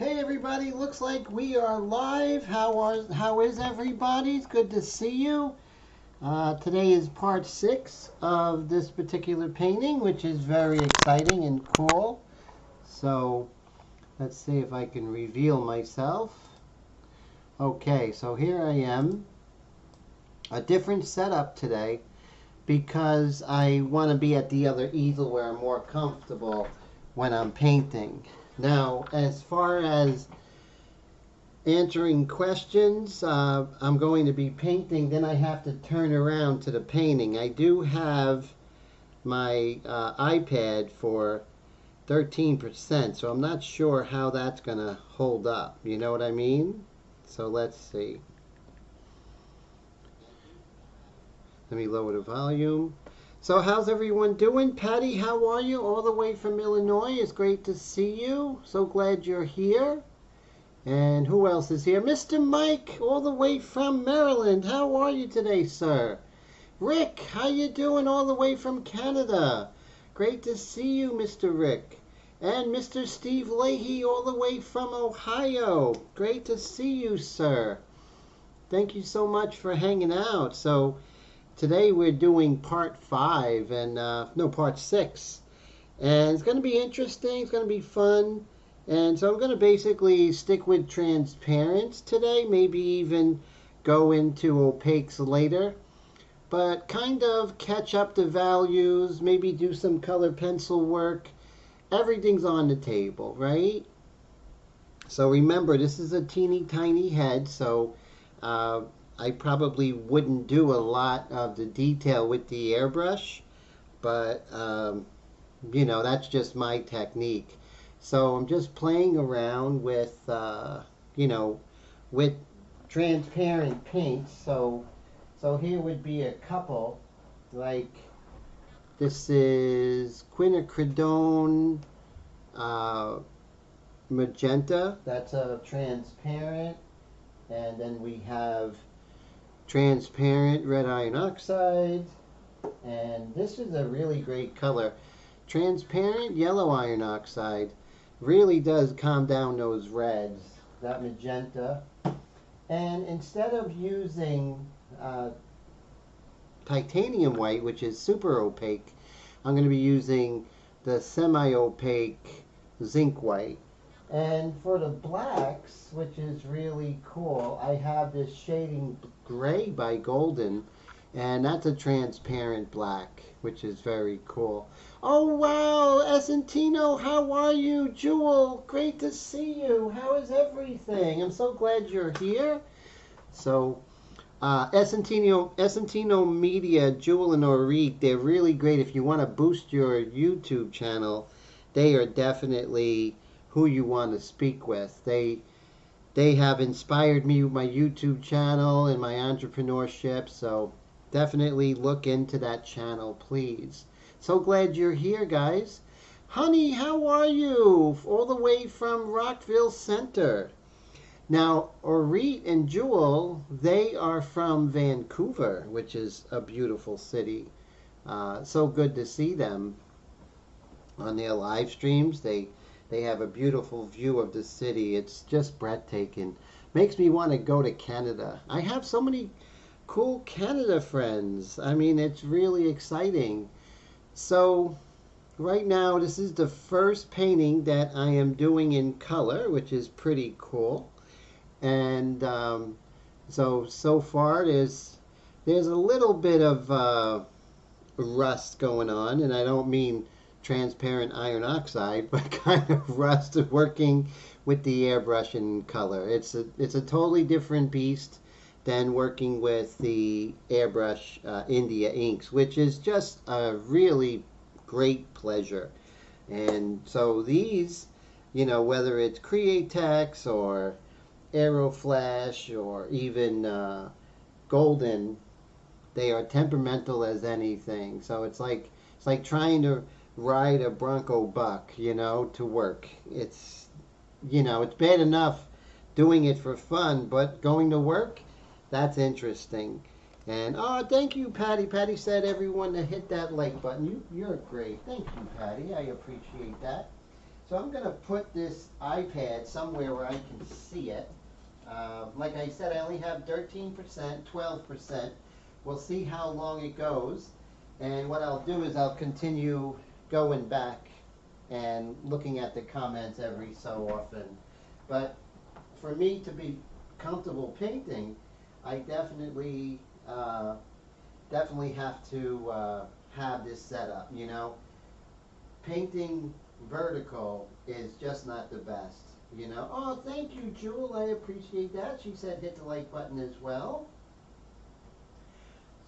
Hey everybody, looks like we are live. How is everybody? It's good to see you. Today is part 6 of this particular painting, which is very exciting and cool. So let's see if I can reveal myself. Okay, so here I am. A different setup today because I want to be at the other easel where I'm more comfortable when I'm painting. Now, as far as answering questions, I'm going to be painting, then I have to turn around to the painting. I do have my iPad for 13%, so I'm not sure how that's going to hold up. You know what I mean? So let's see. Let me lower the volume. So how's everyone doing? Patty, how are you? All the way from Illinois. It's great to see you. So glad you're here. And who else is here? Mr. Mike, all the way from Maryland. How are you today, sir? Rick, how you doing all the way from Canada? Great to see you, Mr. Rick. And Mr. Steve Leahy, all the way from Ohio. Great to see you, sir. Thank you so much for hanging out. So today we're doing part 5 and part 6. And it's going to be interesting. It's going to be fun. And so I'm going to basically stick with transparents today, maybe even go into opaques later, but kind of catch up the values, maybe do some color pencil work. Everything's on the table, right? So remember, this is a teeny tiny head, so I probably wouldn't do a lot of the detail with the airbrush, but you know, that's just my technique. So I'm just playing around with, you know, with transparent paints. So here would be a couple, like this is quinacridone magenta. That's a transparent. And then we have transparent red iron oxide. And this is a really great color. Transparent yellow iron oxide. Really does calm down those reds, that magenta. And instead of using titanium white, which is super opaque, I'm going to be using the semi-opaque zinc white. And for the blacks, which is really cool, I have this shading gray by Golden, and that's a transparent black, which is very cool. Oh wow, Esentino, how are you? Jewel, great to see you. How is everything? I'm so glad you're here. So, Esentino Media, Jewel and Orique, they're really great. If you want to boost your YouTube channel, they are definitely who you want to speak with. They have inspired me with my YouTube channel and my entrepreneurship, so definitely look into that channel, please. So glad you're here, guys. Honey, how are you? All the way from Rockville Center. Now, Orit and Jewel, they are from Vancouver, which is a beautiful city. So good to see them on their live streams. They have a beautiful view of the city. It's just breathtaking. Makes me want to go to Canada. I have so many cool Canada friends. I mean, it's really exciting. So right now, this is the first painting that I am doing in color, which is pretty cool. And so far there's a little bit of rust going on, and I don't mean transparent iron oxide, but kind of rust working with the airbrush in color. It's a totally different beast than working with the airbrush India inks, which is just a really great pleasure. And so these, you know, whether it's Createx or Aeroflash or even Golden, they are temperamental as anything. So it's like trying to ride a bronco buck, you know, to work. It's, you know, it's bad enough doing it for fun, but going to work, that's interesting. And oh, thank you, Patty. Patty said everyone to hit that like button. You're great. Thank you, Patty. I appreciate that. So I'm going to put this iPad somewhere where I can see it. Like I said, I only have 13%, 12%. We'll see how long it goes. And what I'll do is I'll continue going back and looking at the comments every so often. But for me to be comfortable painting, I definitely have to have this set up, you know. Painting vertical is just not the best, you know. Oh, thank you, Jewel. I appreciate that. She said hit the like button as well.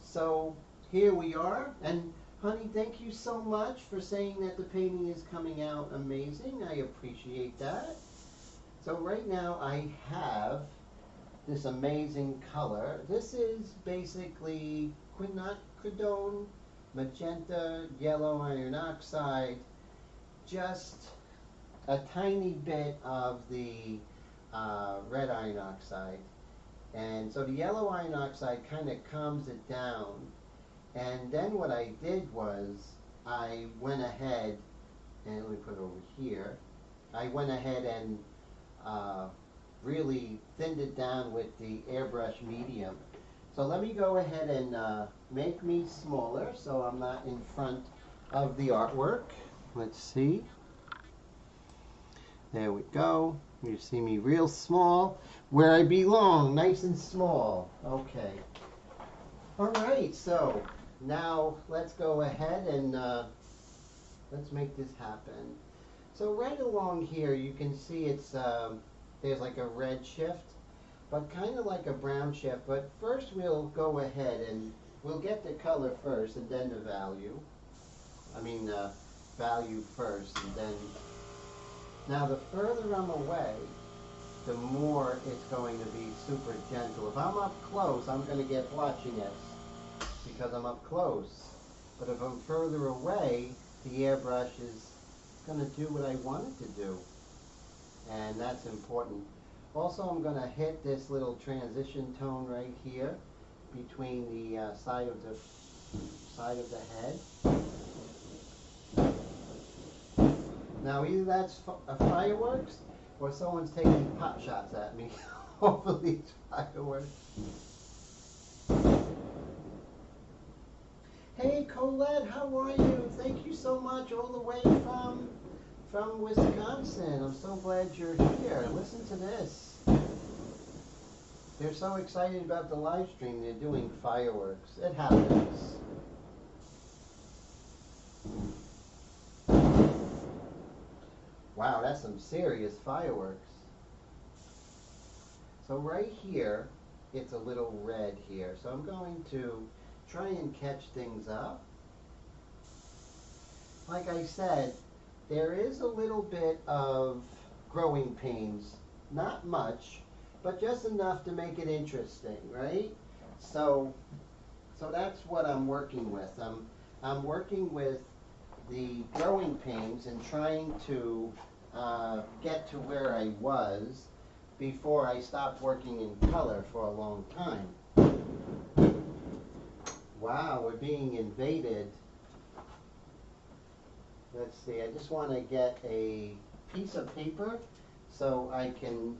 So here we are. And honey, thank you so much for saying that the painting is coming out amazing. I appreciate that. So right now I have this amazing color. This is basically quinacridone, magenta, yellow iron oxide, just a tiny bit of the red iron oxide. And so the yellow iron oxide kind of calms it down. And then what I did was I went ahead, and let me put it over here. I went ahead and really thinned it down with the Airbrush medium. So let me go ahead and make me smaller so I'm not in front of the artwork. Let's see. There we go. You see me real small, where I belong, nice and small. Okay. All right, so now let's go ahead and let's make this happen. So right along here, you can see it's there's like a red shift, but kind of like a brown shift. But first we'll go ahead and we'll get the color first and then the value. I mean value first and then. Now the further I'm away, the more it's going to be super gentle. If I'm up close, I'm going to get blotchiness because I'm up close. But if I'm further away, the airbrush is going to do what I want it to do. And that's important. Also, I'm going to hit this little transition tone right here between the side of the head. Now either that's fireworks or someone's taking pot shots at me over these fireworks. Hey Colette, how are you? Thank you so much, all the way from Wisconsin. I'm so glad you're here. Listen to this. They're so excited about the live stream, they're doing fireworks. It happens. Wow, that's some serious fireworks. So right here, it's a little red here. So I'm going to try and catch things up. Like I said, there is a little bit of growing pains. Not much, but just enough to make it interesting, right? So that's what I'm working with. I'm working with the growing pains and trying to get to where I was before I stopped working in color for a long time. Wow, we're being invaded. Let's see, I just want to get a piece of paper so I can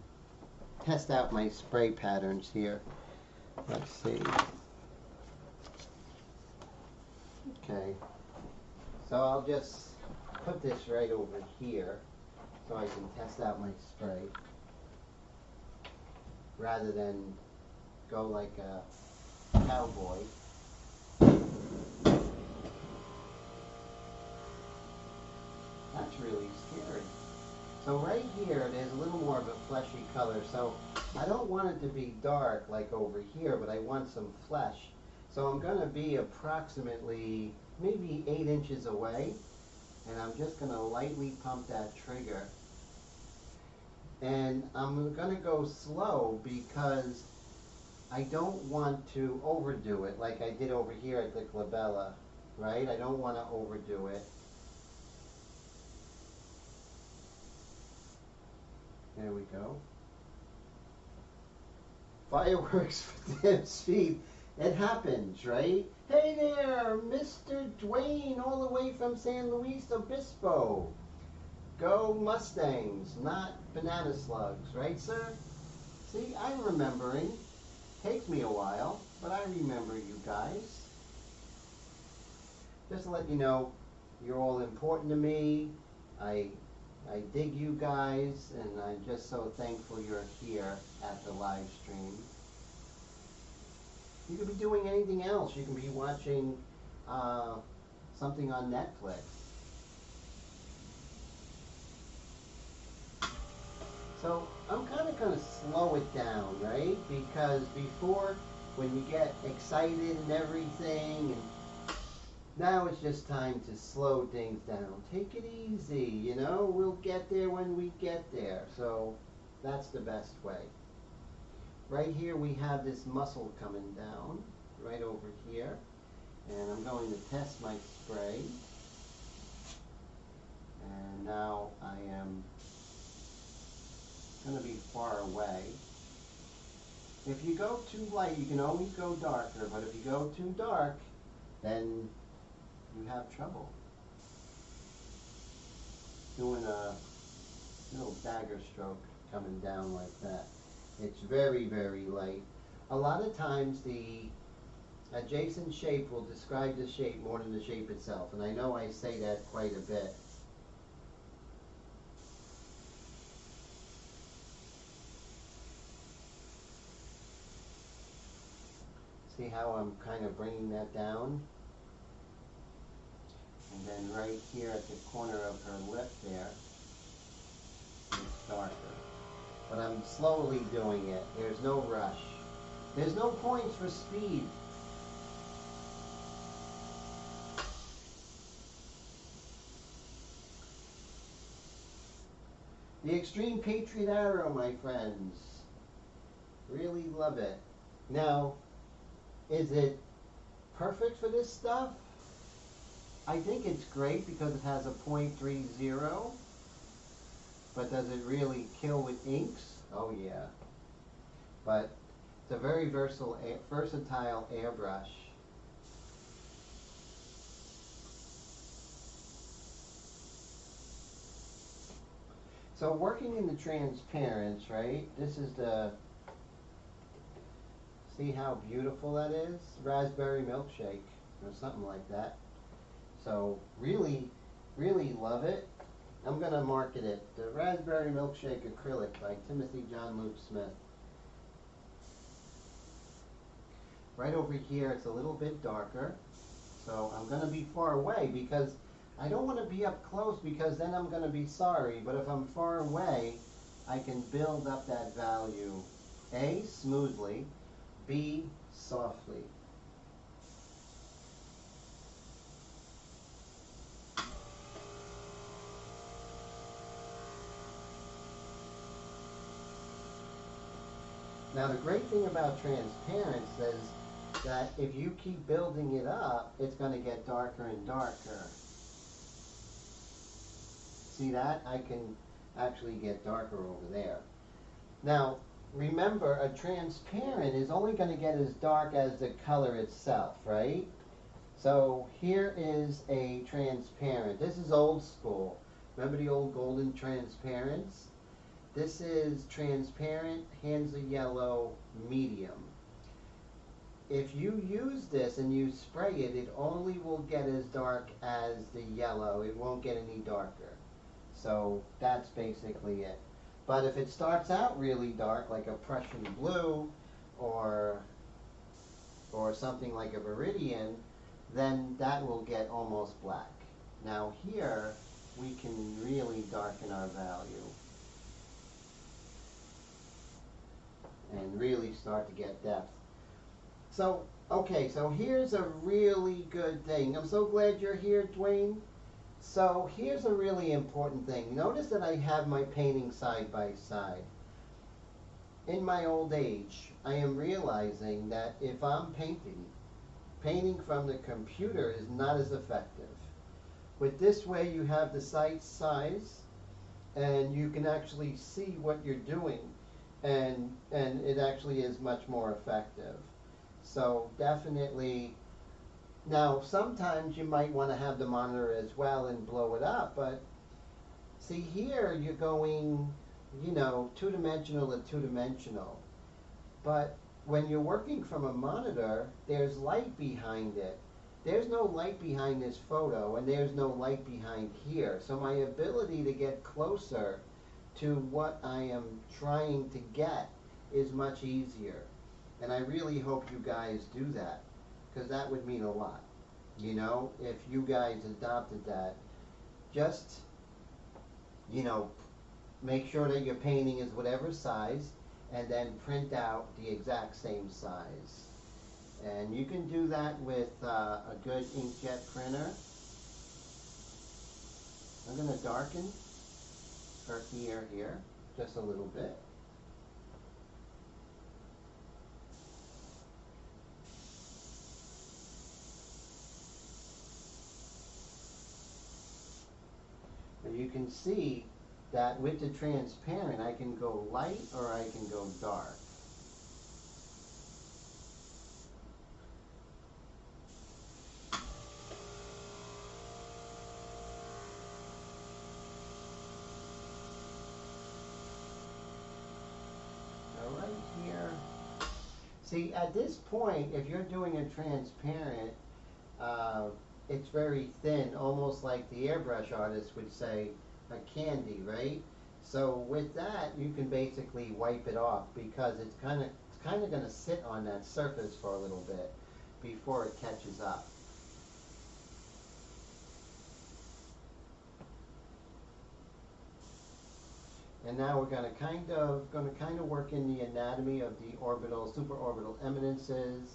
test out my spray patterns here. Let's see. Okay, so I'll just put this right over here so I can test out my spray rather than go like a cowboy. That's really scary. So right here, there's a little more of a fleshy color. So I don't want it to be dark like over here, but I want some flesh. So I'm going to be approximately maybe 8 inches away. And I'm just going to lightly pump that trigger. And I'm going to go slow because I don't want to overdo it like I did over here at the glabella, right? I don't want to overdo it. There we go. Fireworks for damn speed. It happens, right? Hey there, Mr. Dwayne, all the way from San Luis Obispo. Go Mustangs, not banana slugs, right, sir? See, I'm remembering. Takes me a while, but I remember you guys. Just to let you know, you're all important to me. I I dig you guys, and I'm just so thankful you're here at the live stream. You could be doing anything else. You can be watching something on Netflix. So I'm kind of going to slow it down, right? Because before, when you get excited and everything, and now it's just time to slow things down. Take it easy, you know? We'll get there when we get there. So that's the best way. Right here we have this muscle coming down, right over here. And I'm going to test my spray. And now I am going to be far away. If you go too light, you can always go darker, but if you go too dark, then you have trouble. Doing a little dagger stroke coming down like that. It's very, very light. A lot of times the adjacent shape will describe the shape more than the shape itself, and I know I say that quite a bit. See how I'm kind of bringing that down? And then right here at the corner of her lip there, it's darker. But I'm slowly doing it. There's no rush. There's no points for speed. The Extreme Patriot Arrow, my friends. Really love it. Now, is it perfect for this stuff? I think it's great because it has a .30. But does it really kill with inks? Oh yeah. But it's a very versatile airbrush. So working in the transparents, right? This is the, see how beautiful that is? Raspberry milkshake or something like that. So really, really love it. I'm going to market it. The Raspberry Milkshake Acrylic by Timothy John Luke Smith. Right over here, it's a little bit darker. So I'm going to be far away because I don't want to be up close because then I'm going to be sorry. But if I'm far away, I can build up that value. A, smoothly. B, softly. Now the great thing about transparents is that if you keep building it up, it's going to get darker and darker. See that? I can actually get darker over there. Now, remember, a transparent is only going to get as dark as the color itself, right? So here is a transparent. This is old school. Remember the old golden transparents? This is transparent, Hansa yellow, medium. If you use this and you spray it, it only will get as dark as the yellow. It won't get any darker. So that's basically it. But if it starts out really dark, like a Prussian blue or something like a Viridian, then that will get almost black. Now here, we can really darken our value and really start to get depth. So, okay, so here's a really good thing. I'm so glad you're here, Dwayne. So here's a really important thing. Notice that I have my painting side by side. In my old age, I am realizing that if I'm painting from the computer is not as effective. With this way, you have the sight size, and you can actually see what you're doing, and it actually is much more effective. So definitely. Now, sometimes you might want to have the monitor as well and blow it up, but See here, you're going, you know, two-dimensional to two-dimensional. But when you're working from a monitor, there's light behind it. There's no light behind this photo, and there's no light behind here. So my ability to get closer to what I am trying to get is much easier. And I really hope you guys do that, because that would mean a lot. You know, if you guys adopted that, just, you know, make sure that your painting is whatever size, and then print out the exact same size. And you can do that with a good inkjet printer. I'm going to darken her ear here just a little bit. And you can see that with the transparent, I can go light or I can go dark. So right here, see at this point, if you're doing a transparent, it's very thin, almost like the airbrush artist would say, a candy, right? So with that, you can basically wipe it off because it's kind of going to sit on that surface for a little bit before it catches up. And now we're going to kind of work in the anatomy of the orbital, superorbital eminences.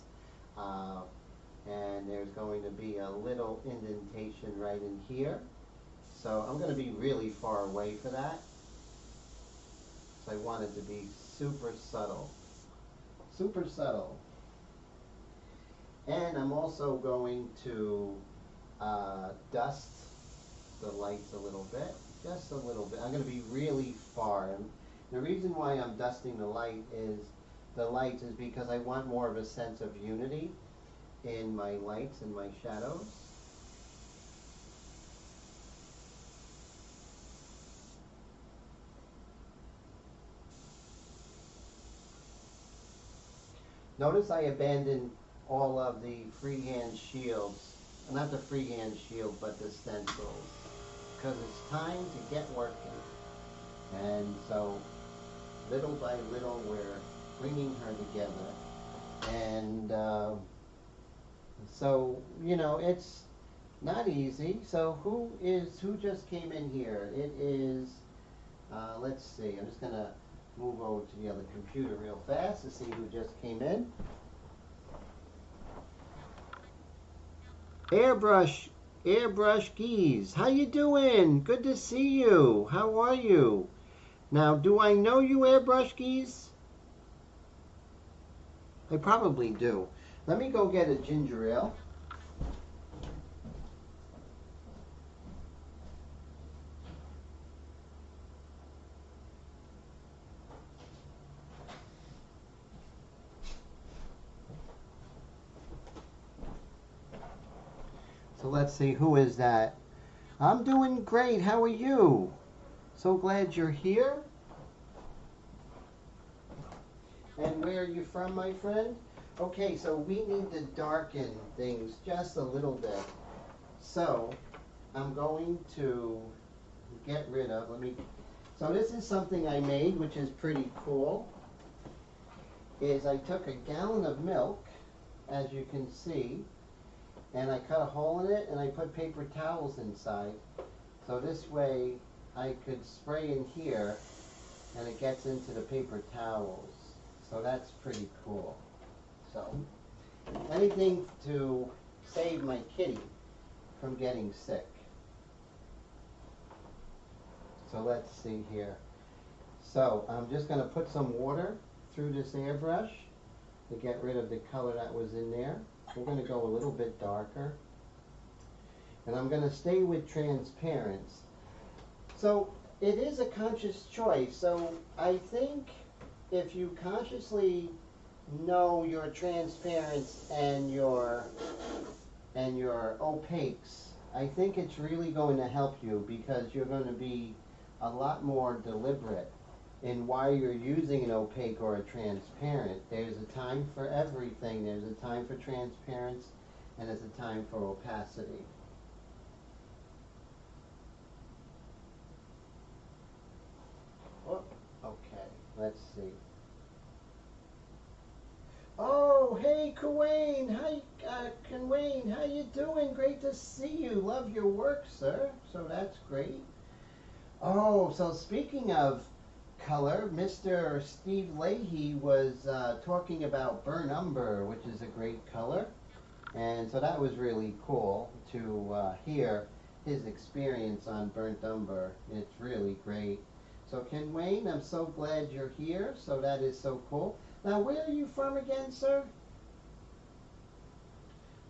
And there's going to be a little indentation right in here. So I'm going to be really far away for that. So I want it to be super subtle. Super subtle. And I'm also going to dust the lights a little bit. Just a little bit. I'm going to be really far. And the reason why I'm dusting the lights is because I want more of a sense of unity in my lights and my shadows. Notice I abandoned all of the freehand shields, not the freehand shield, but the stencils, because it's time to get working. And so, little by little, we're bringing her together. And so, you know, it's not easy. So who just came in here? It is, let's see, I'm just going to move over to the other computer real fast to see who just came in. Airbrush Geese, how you doing? Good to see you. How are you? Now, do I know you, Airbrush Geese? I probably do. Let me go get a ginger ale. So let's see, who is that? I'm doing great. How are you? So glad you're here. And where are you from, my friend? Okay, so we need to darken things just a little bit. So I'm going to get rid of, so this is something I made, which is pretty cool, is I took a gallon of milk, as you can see, and I cut a hole in it and I put paper towels inside. So this way I could spray in here and it gets into the paper towels. So that's pretty cool. So anything to save my kitty from getting sick. So let's see here. So I'm just going to put some water through this airbrush to get rid of the color that was in there. We're going to go a little bit darker. And I'm going to stay with transparents. So it is a conscious choice. So I think if you consciously know your transparents and your opaques, I think it's really going to help you because you're going to be a lot more deliberate in why you're using an opaque or a transparent. There's a time for everything. There's a time for transparency and there's a time for opacity. Oh, okay, let's see. Oh, hey, Kuwait. Hi, Kuwait. How you doing? Great to see you. Love your work, sir. So that's great. Oh, so speaking of color, Mr. Steve Leahy was talking about burnt umber, which is a great color. And so that was really cool to hear his experience on burnt umber. It's really great. So Ken Wayne, I'm so glad you're here. So that is so cool. Now, where are you from again, sir?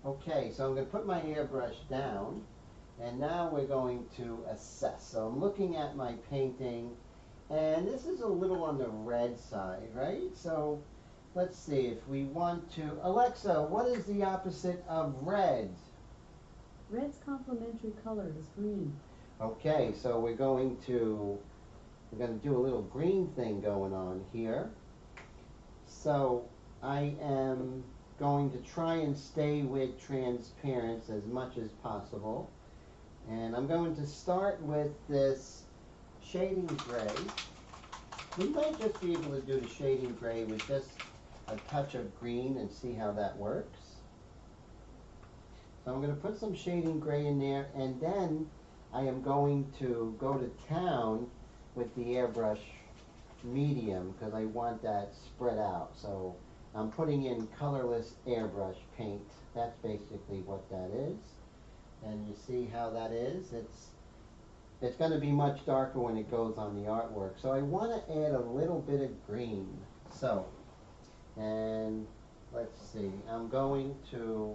Okay, so I'm going to put my airbrush down. And now we're going to assess. So I'm looking at my painting. And this is a little on the red side, right? So let's see if we want to. Alexa, what is the opposite of red? Red's complementary color is green. Okay, so we're going to do a little green thing going on here. So I am going to try and stay with transparency as much as possible. And I'm going to start with this shading gray. We might just be able to do the shading gray with just a touch of green and see how that works. So I'm going to put some shading gray in there, and then I am going to go to town with the airbrush medium because I want that spread out. So I'm putting in colorless airbrush paint. That's basically what that is. And you see how that is? It's going to be much darker when it goes on the artwork. So I want to add a little bit of green. So, and let's see, I'm going to,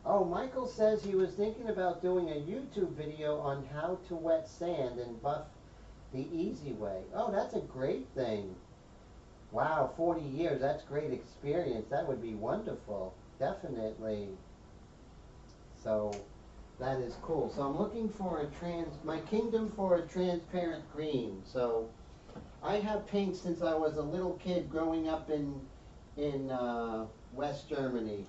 oh, Michael says he was thinking about doing a YouTube video on how to wet sand and buff the easy way. Oh, that's a great thing. Wow, 40 years, that's great experience. That would be wonderful, definitely. So that is cool. So I'm looking for my kingdom for a transparent green. So I have paint since I was a little kid growing up in West Germany.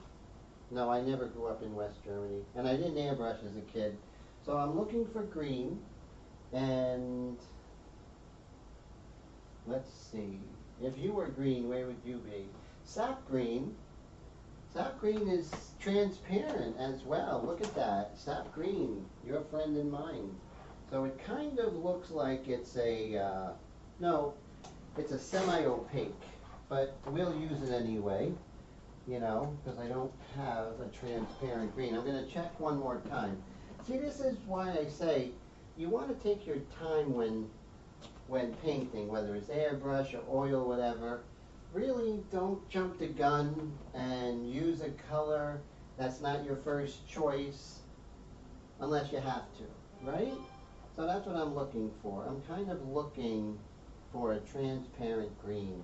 No, I never grew up in West Germany. And I didn't airbrush as a kid. So I'm looking for green. And let's see. If you were green, where would you be? Sap green. Sap green is transparent as well. Look at that. Sap green, your friend and mine. So it kind of looks like it's a, no, it's a semi-opaque, but we'll use it anyway, you know, because I don't have a transparent green. I'm going to check one more time. See, this is why I say you want to take your time when painting, whether it's airbrush or oil, whatever. Really don't jump the gun and use a color that's not your first choice unless you have to, right? So that's what I'm looking for. I'm kind of looking for a transparent green.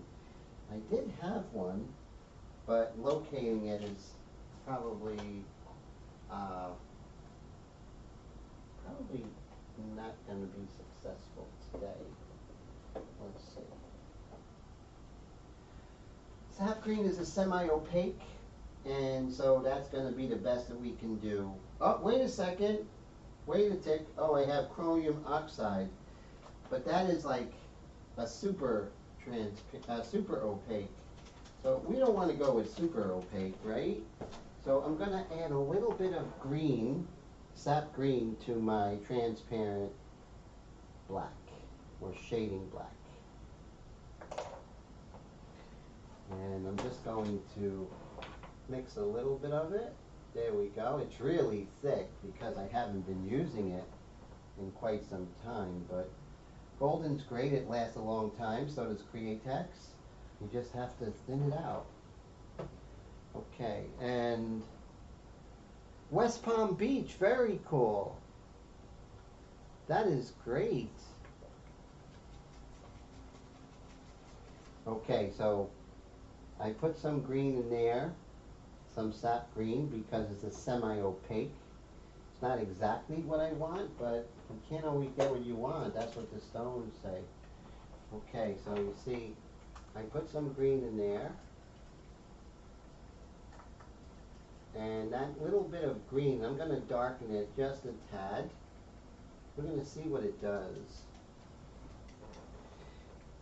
I did have one, but locating it is probably not going to be successful today. Let's see. Sap green is a semi-opaque, and so that's going to be the best that we can do. Oh, wait a second. Wait a tick. Oh, I have chromium oxide, but that is like a super opaque. So we don't want to go with super opaque, right? So I'm going to add a little bit of green, sap green, to my transparent black, or shading black. And I'm just going to mix a little bit of it. There we go. It's really thick because I haven't been using it in quite some time, but golden's great. It lasts a long time, so does Createx. You just have to thin it out. Okay, and West Palm Beach, very cool. That is great. Okay, so I put some green in there, some sap green because it's a semi-opaque. It's not exactly what I want, but you can't always get what you want. That's what the stones say. Okay, so you see, I put some green in there. And that little bit of green, I'm going to darken it just a tad. We're going to see what it does.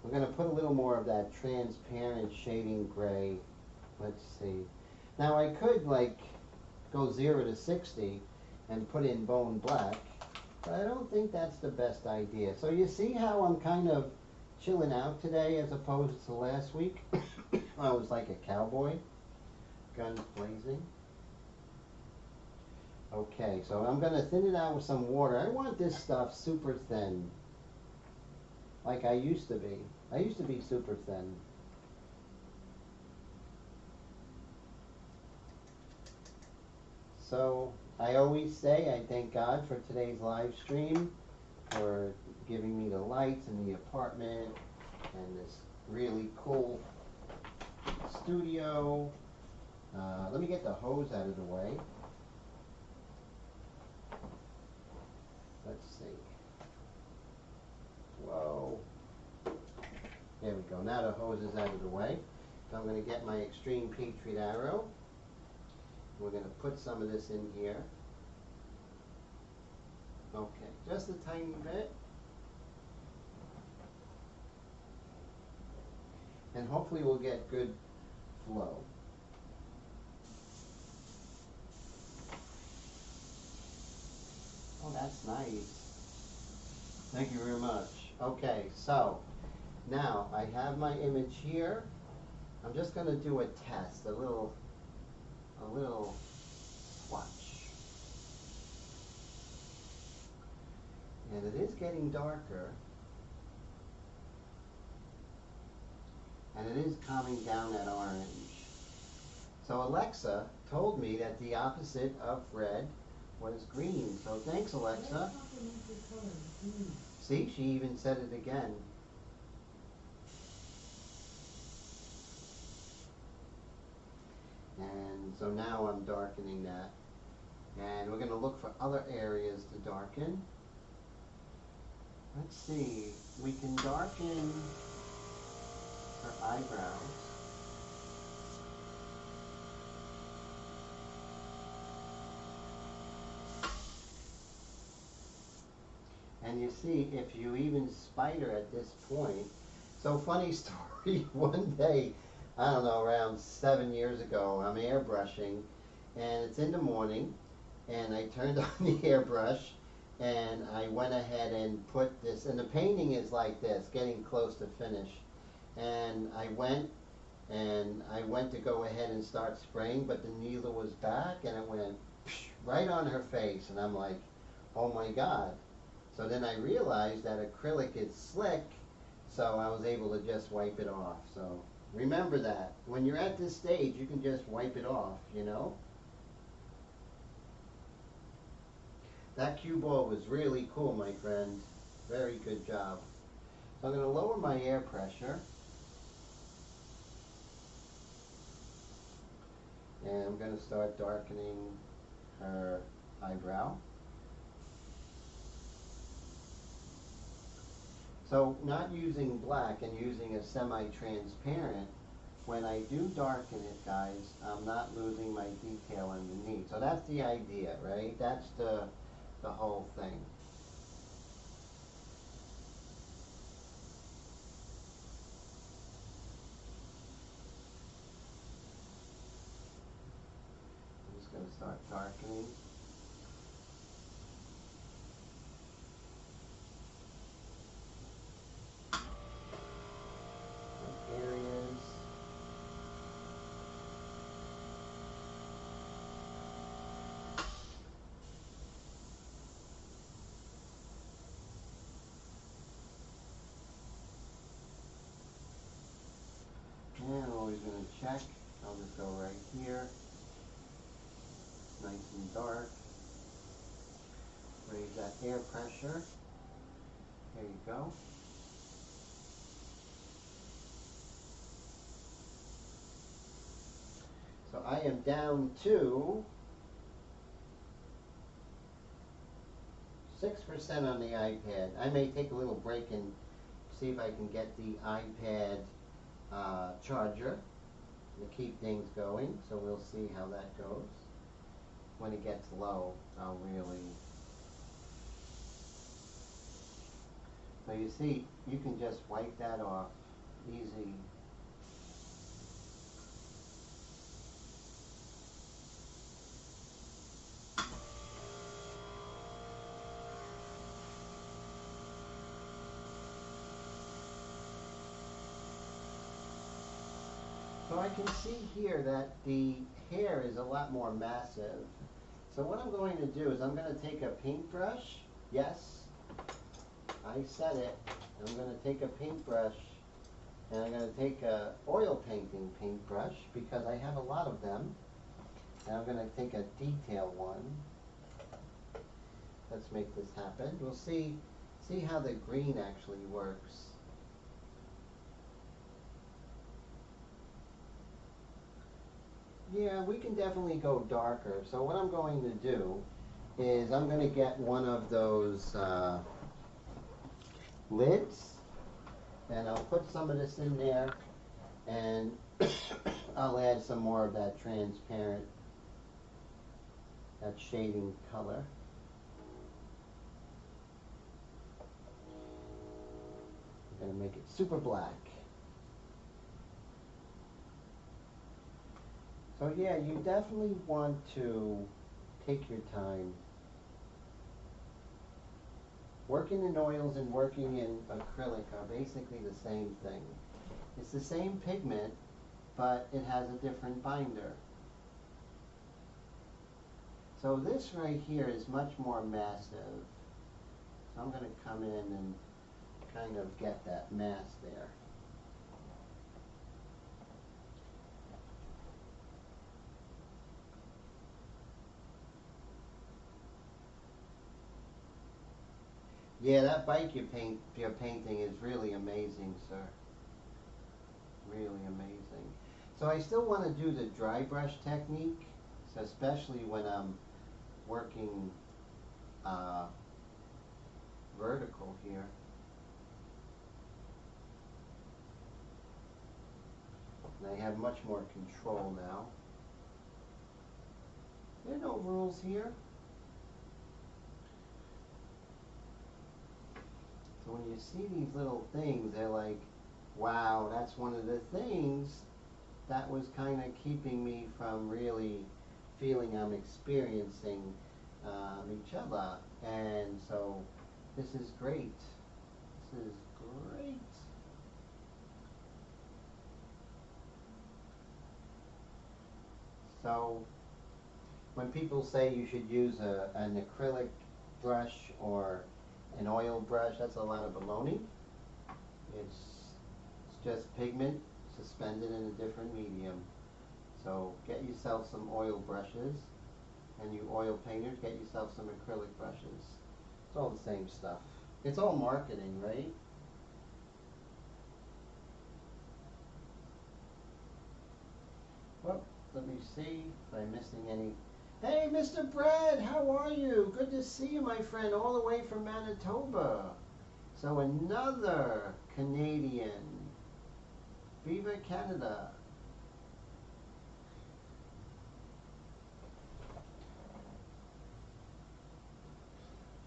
We're going to put a little more of that transparent shading gray. Let's see. Now I could like go 0 to 60 and put in bone black, but I don't think that's the best idea. So you see how I'm kind of chilling out today as opposed to last week? I was like a cowboy, guns blazing. Okay, so I'm going to thin it out with some water. I want this stuff super thin, like I used to be. I used to be super thin. So I always say I thank God for today's live stream, for giving me the lights in the apartment and this really cool studio. Let me get the hose out of the way. Let's see. Whoa. There we go. Now the hose is out of the way. So I'm going to get my Extreme Patriot Arrow. We're going to put some of this in here. Okay, just a tiny bit. And hopefully we'll get good flow. Oh, that's nice. Thank you very much. Okay, so now I have my image here. I'm just going to do a test, a little swatch. And it is getting darker. And it is calming down that orange. So Alexa told me that the opposite of red was green. So thanks, Alexa. See, she even said it again. And so now I'm darkening that. And we're going to look for other areas to darken. Let's see, we can darken her eyebrows. And you see, if you even spider at this point, so funny story, one day, I don't know, around 7 years ago, I'm airbrushing, and it's in the morning, and I turned on the airbrush, and I went ahead and put this, and the painting is like this, getting close to finish, and I went to go ahead and start spraying, but the needle was back, and it went right on her face, and I'm like, oh my God. So then I realized that acrylic is slick, so I was able to just wipe it off. So remember that. When you're at this stage, you can just wipe it off, you know? That cue ball was really cool, my friend. Very good job. So I'm going to lower my air pressure. And I'm going to start darkening her eyebrow. So not using black and using a semi-transparent, when I do darken it, guys, I'm not losing my detail underneath. So that's the idea, right? That's the whole thing. I'm just going to start darkening. Areas. And I'm always going to check. I'll just go right here. Nice and dark. Raise that air pressure. There you go. So I am down to 6% on the iPad. I may take a little break and see if I can get the iPad charger to keep things going. So we'll see how that goes. When it gets low, I'll really... So you see, you can just wipe that off easy. So I can see here that the hair is a lot more massive. So what I'm going to do is I'm going to take a paintbrush. Yes, I said it. I'm going to take a paintbrush and I'm going to take a oil painting paintbrush because I have a lot of them. And I'm going to take a detail one. Let's make this happen. We'll see how the green actually works. Yeah, we can definitely go darker. So what I'm going to do is I'm going to get one of those lids and I'll put some of this in there and I'll add some more of that transparent, that shading color. I'm going to make it super black. So yeah, you definitely want to take your time. Working in oils and working in acrylic are basically the same thing. It's the same pigment, but it has a different binder. So this right here is much more massive. So I'm going to come in and kind of get that mass there. Yeah, that bike you're painting is really amazing, sir. Really amazing. So I still want to do the dry brush technique, so especially when I'm working vertical here. And I have much more control now. There are no rules here. So when you see these little things, they're like, wow, that's one of the things that was kind of keeping me from really feeling I'm experiencing Michela. And so this is great. This is great. So when people say you should use an acrylic brush or an oil brush, that's a lot of baloney. It's just pigment suspended in a different medium. So get yourself some oil brushes, and you oil painters, get yourself some acrylic brushes. It's all the same stuff. It's all marketing, right? Well, let me see if I'm missing any. Hey, Mr. Brad, how are you? Good to see you, my friend, all the way from Manitoba. So another Canadian. Viva Canada.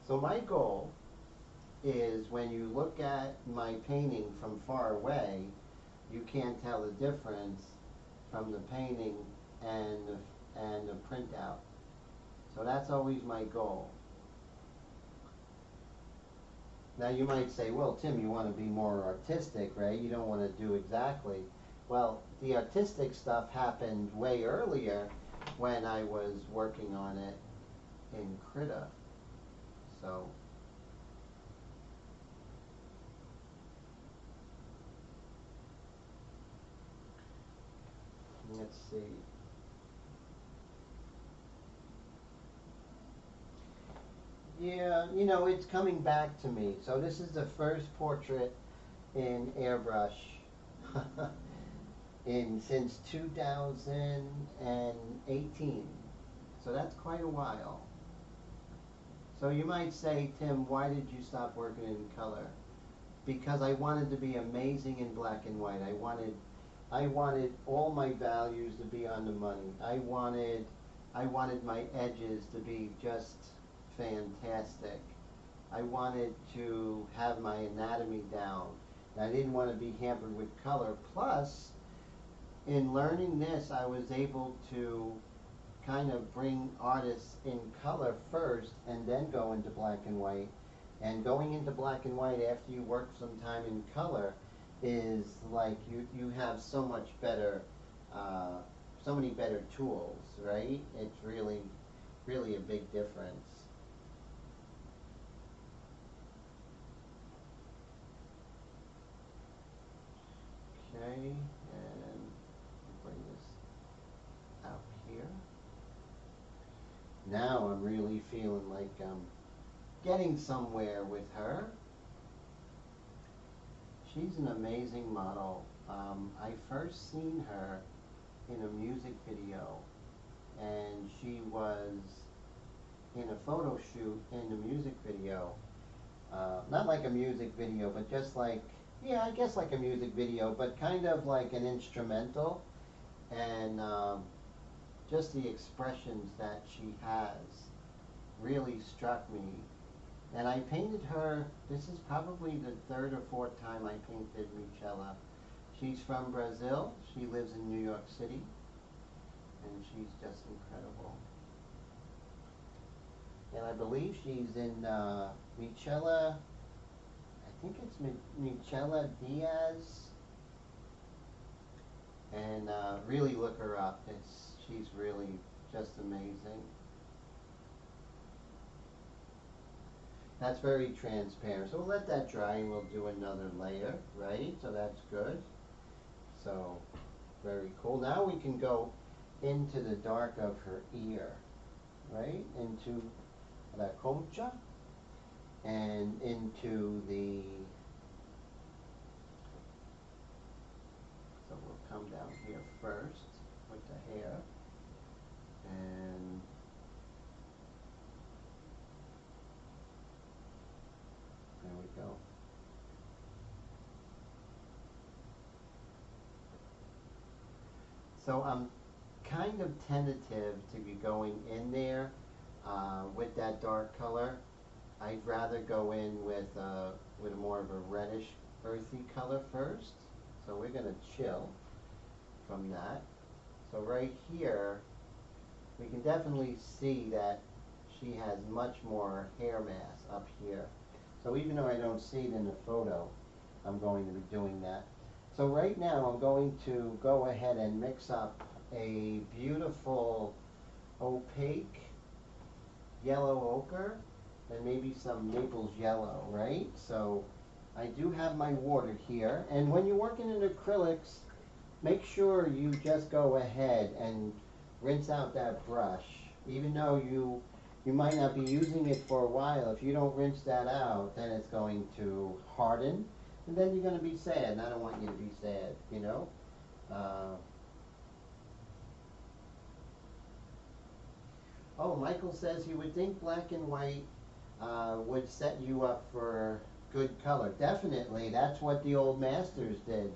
So my goal is when you look at my painting from far away, you can't tell the difference from the painting and the printout. So that's always my goal. Now you might say, well, Tim, you want to be more artistic, right? You don't want to do exactly. Well, the artistic stuff happened way earlier when I was working on it in Krita. So let's see. Yeah, you know, it's coming back to me. So this is the first portrait in Airbrush since 2018. So that's quite a while. So you might say, Tim, why did you stop working in color? Because I wanted to be amazing in black and white. I wanted all my values to be on the money. I wanted my edges to be just fantastic. I wanted to have my anatomy down. And I didn't want to be hampered with color. Plus, in learning this, I was able to kind of bring artists in color first and then go into black and white. And going into black and white after you work some time in color is like you have so much better, so many better tools, right? It's really, really a big difference. Okay, and bring this out here. Now I'm really feeling like I'm getting somewhere with her. She's an amazing model. I first seen her in a music video, and she was in a photo shoot in the music video. Not like a music video, but just like, yeah, I guess like a music video, but kind of like an instrumental. And just the expressions that she has really struck me. And I painted her, this is probably the third or fourth time I painted Michela. She's from Brazil, she lives in New York City, and she's just incredible. And I believe she's in Michela, I think it's Michela Diaz, and really look her up. She's really just amazing. That's very transparent. So we'll let that dry and we'll do another layer, right? So that's good. So very cool. Now we can go into the dark of her ear, right? Into la concha and into the, so we'll come down here first with the hair and there we go. So I'm kind of tentative to be going in there with that dark color. I'd rather go in with more of a reddish, earthy color first. So we're gonna chill from that. So right here, we can definitely see that she has much more hair mass up here. So even though I don't see it in the photo, I'm going to be doing that. So right now I'm going to go ahead and mix up a beautiful opaque yellow ochre and maybe some Naples yellow, right? So I do have my water here, and when you're working in acrylics, make sure you just go ahead and rinse out that brush. Even though you might not be using it for a while, if you don't rinse that out, then it's going to harden, and then you're going to be sad, and I don't want you to be sad, you know? Oh, Michael says he would think black and white would set you up for good color. Definitely, that's what the old masters did.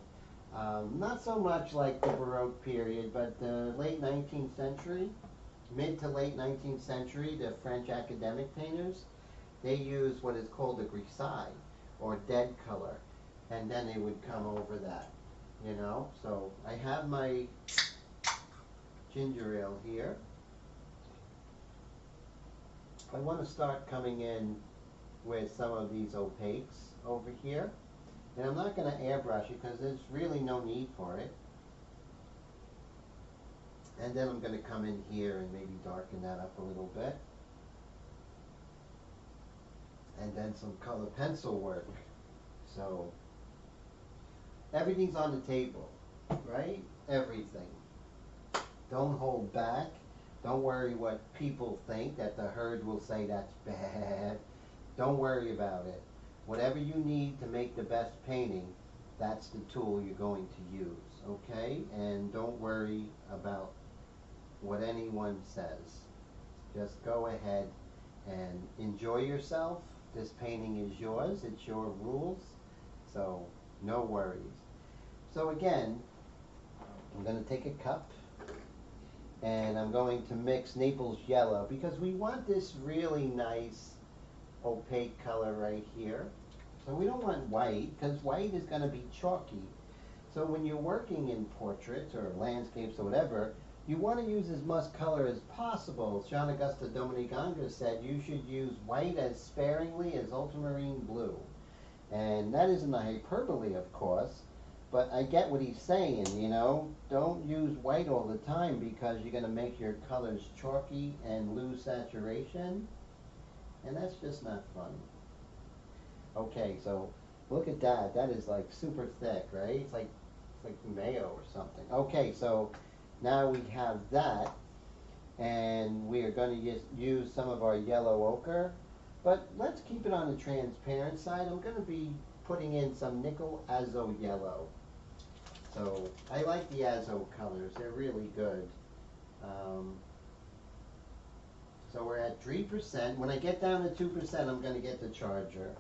Not so much like the Baroque period, but the late 19th century, mid to late 19th century, the French academic painters, they used what is called a grisaille, or dead color, and then they would come over that, you know? So I have my ginger ale here. I want to start coming in with some of these opaques over here. And I'm not going to airbrush it because there's really no need for it. And then I'm going to come in here and maybe darken that up a little bit. And then some color pencil work. So everything's on the table, right? Everything. Don't hold back. Don't worry what people think, that the herd will say that's bad. Don't worry about it. Whatever you need to make the best painting, that's the tool you're going to use, okay? And don't worry about what anyone says. Just go ahead and enjoy yourself. This painting is yours, it's your rules, so no worries. So again, I'm going to take a cup and I'm going to mix Naples yellow because we want this really nice opaque color right here. So we don't want white because white is going to be chalky. So when you're working in portraits or landscapes or whatever, you want to use as much color as possible. Jean Auguste Dominique Ingres said you should use white as sparingly as ultramarine blue. And that isn't a hyperbole, of course, but I get what he's saying, you know. Don't use white all the time because you're going to make your colors chalky and lose saturation. And that's just not fun. Okay, so look at that. That is like super thick, right? It's like mayo or something. Okay, so now we have that, and we are going to use some of our yellow ochre, but let's keep it on the transparent side. I'm going to be putting in some nickel azo yellow. So I like the azo colors. They're really good. So we're at 3%. When I get down to 2%, I'm going to get the charger.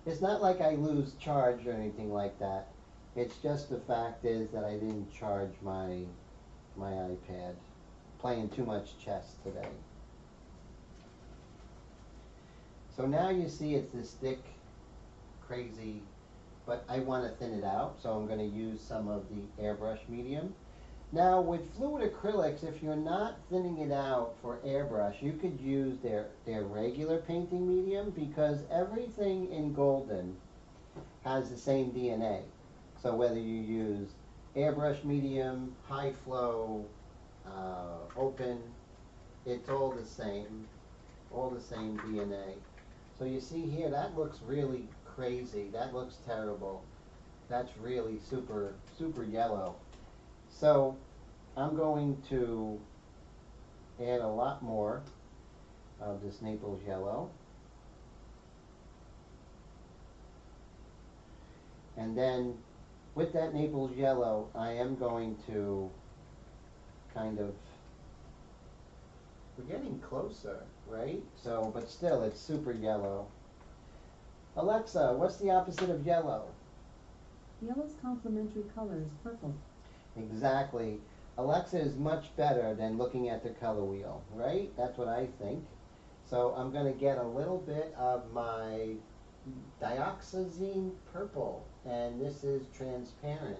It's not like I lose charge or anything like that. It's just the fact is that I didn't charge my iPad. Playing too much chess today. So now you see it's this thick, crazy, but I want to thin it out, so I'm going to use some of the airbrush medium. Now with fluid acrylics, if you're not thinning it out for airbrush, you could use their regular painting medium because everything in Golden has the same DNA. So whether you use airbrush medium, high flow, open, it's all the same DNA. So you see here, that looks really crazy. That looks terrible. That's really super, super yellow. So I'm going to add a lot more of this Naples yellow. And then with that Naples yellow, I am going to kind of, we're getting closer, right? So, but still, it's super yellow. Alexa, what's the opposite of yellow? Yellow's complementary color is purple. Exactly. Alexa is much better than looking at the color wheel, right? That's what I think. So I'm going to get a little bit of my dioxazine purple, and this is transparent.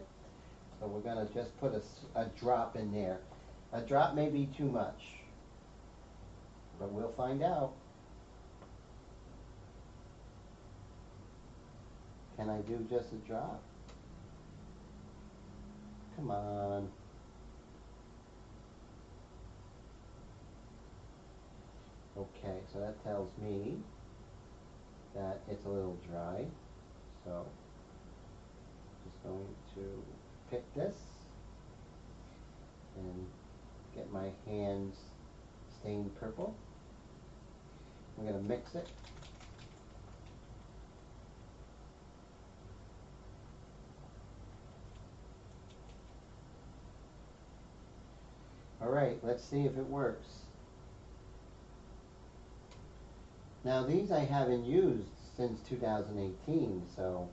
So we're going to just put a drop in there. A drop may be too much, but we'll find out. Can I do just a drop? Come on. Okay, so that tells me that it's a little dry. So just going to pick this and get my hands stained purple. I'm going to mix it. All right, let's see if it works. Now these I haven't used since 2018, so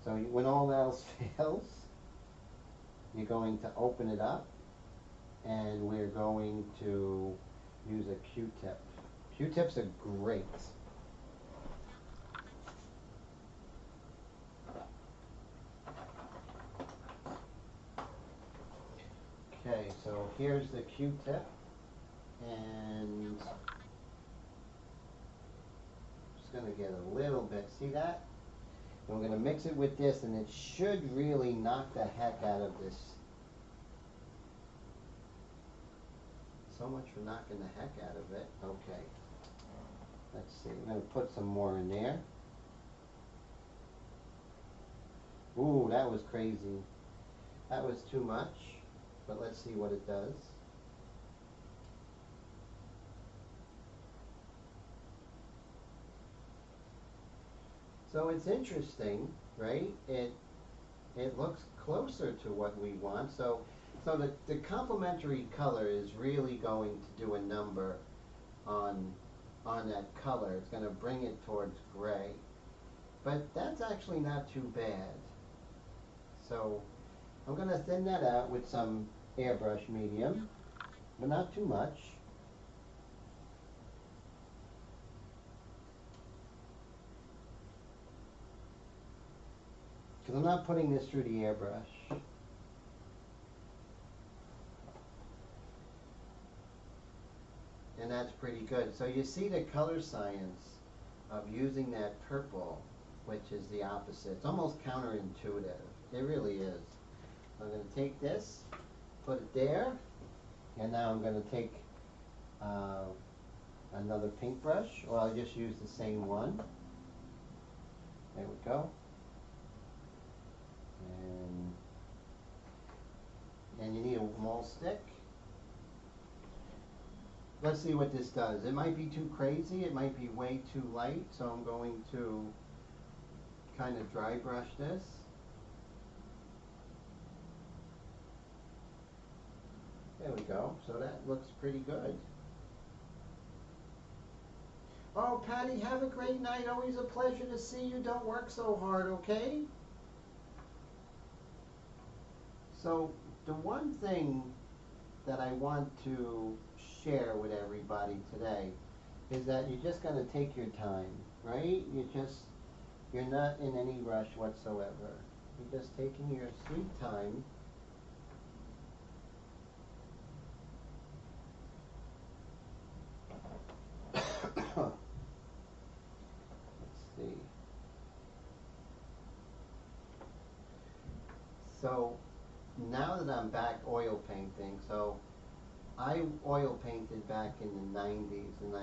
when all else fails, you're going to open it up and we're going to use a Q-tip. Q-tips are great. Okay, so here's the Q-tip, and just going to get a little bit, see that? And we're going to mix it with this, and it should really knock the heck out of this. So much for knocking the heck out of it. Okay, let's see, we're going to put some more in there. Ooh, that was crazy. That was too much, but let's see what it does. So it's interesting, right? It looks closer to what we want. So So the complementary color is really going to do a number on that color. It's going to bring it towards gray. But that's actually not too bad. So I'm going to thin that out with some airbrush medium, but not too much. Because I'm not putting this through the airbrush. And that's pretty good. So you see the color science of using that purple, which is the opposite. It's almost counterintuitive. It really is. I'm going to take this, put it there, and now I'm going to take another paintbrush, or I'll just use the same one. There we go. And you need a mole stick. Let's see what this does. It might be too crazy, it might be way too light, so I'm going to kind of dry brush this. There we go. So that looks pretty good. Oh, Patty, have a great night. Always a pleasure to see you. Don't work so hard, okay? So the one thing that I want to share with everybody today is that you're just going to take your time, right? You're not in any rush whatsoever. You're just taking your sweet time. Let's see. So now that I'm back oil painting, so I oil painted back in the 90s, and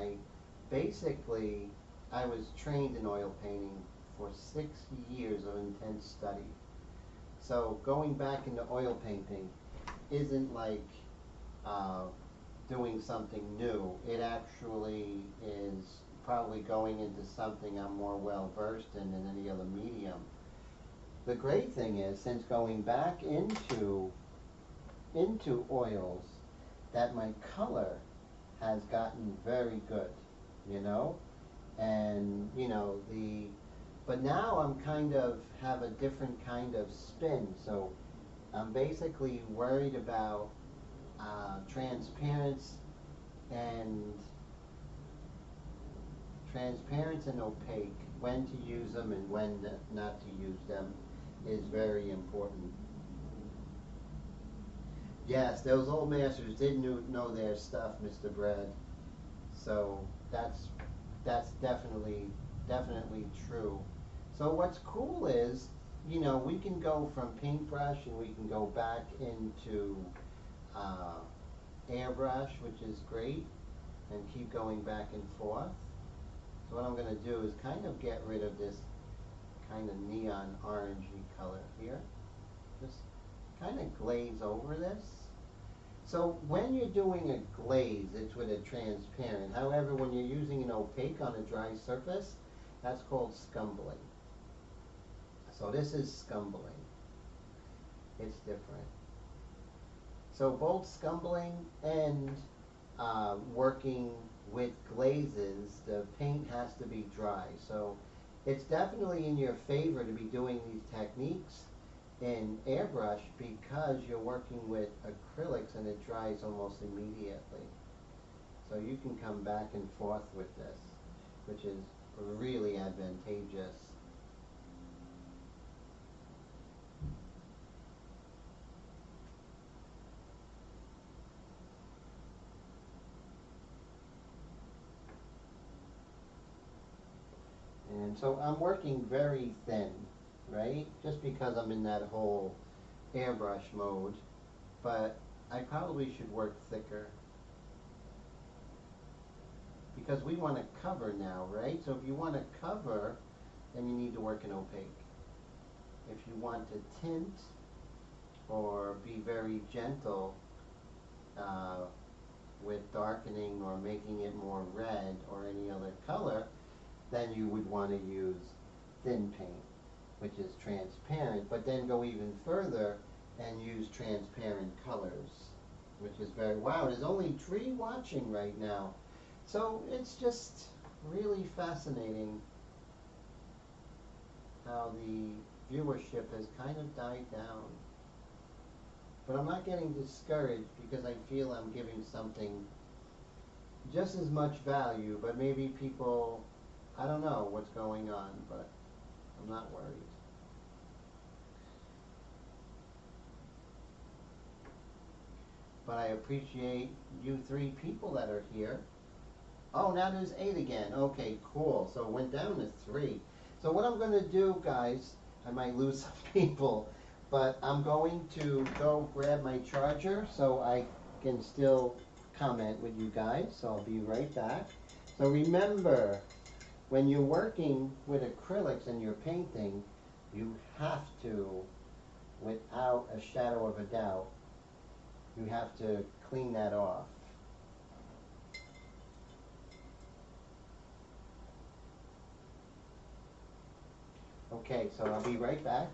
I was trained in oil painting for 6 years of intense study. So going back into oil painting isn't like doing something new. It actually is probably going into something I'm more well versed in than any other medium. The great thing is, since going back into oils, that my color has gotten very good, you know, and but now I'm kind of have a different kind of spin. So I'm basically worried about transparency and opaque, when to use them and when not to use them is very important. Yes, those old masters did know their stuff, Mr. Bread. So that's definitely true. So what's cool is, we can go from paintbrush and we can go back into airbrush, which is great, and keep going back and forth. So what I'm going to do is kind of get rid of this kind of neon orangey color here. Just kind of glaze over this. So when you're doing a glaze, it's with a transparent. However, when you're using an opaque on a dry surface, that's called scumbling. So this is scumbling. It's different. So both scumbling and working with glazes, the paint has to be dry. So it's definitely in your favor to be doing these techniques in airbrush because you're working with acrylics and it dries almost immediately. So you can come back and forth with this, which is really advantageous. And so I'm working very thin, right? Just because I'm in that whole airbrush mode, but I probably should work thicker because we want to cover now, right? So if you want to cover, then you need to work in opaque. If you want to tint or be very gentle with darkening or making it more red or any other color, then you would want to use thin paint, which is transparent, but then go even further and use transparent colors, which is very, wow, there's only 3 watching right now. So it's just really fascinating how the viewership has kind of died down. But I'm not getting discouraged because I feel I'm giving something just as much value, but maybe people, I don't know what's going on, but I'm not worried. But I appreciate you 3 people that are here. Oh, now there's 8 again. Okay, cool. So it went down to 3. So what I'm going to do, guys, I might lose some people, but I'm going to go grab my charger so I can still comment with you guys. So I'll be right back. So remember, when you're working with acrylics and you're painting, you have to, without a shadow of a doubt, you have to clean that off. Okay, so I'll be right back.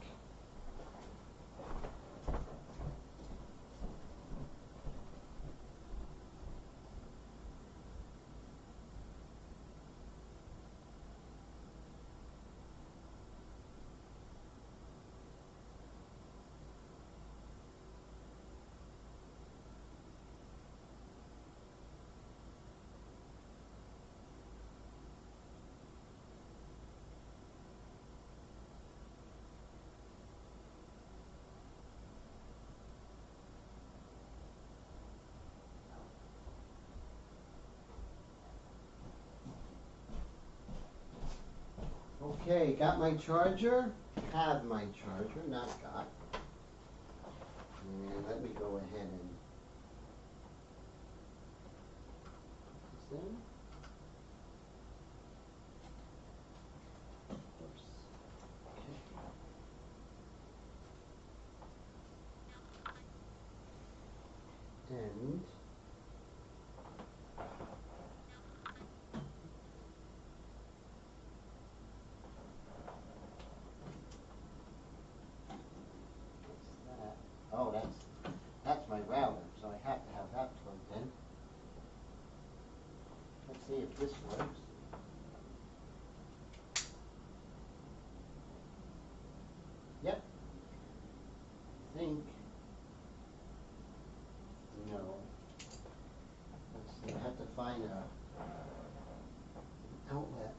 Okay, got my charger. Have my charger, not got. And let me go ahead and put this in. Oops. Okay. And what's that? Oh, that's my router, so I have to have that plugged in. Let's see if this works. Yep. I think. No. Let's see. I have to find a outlet.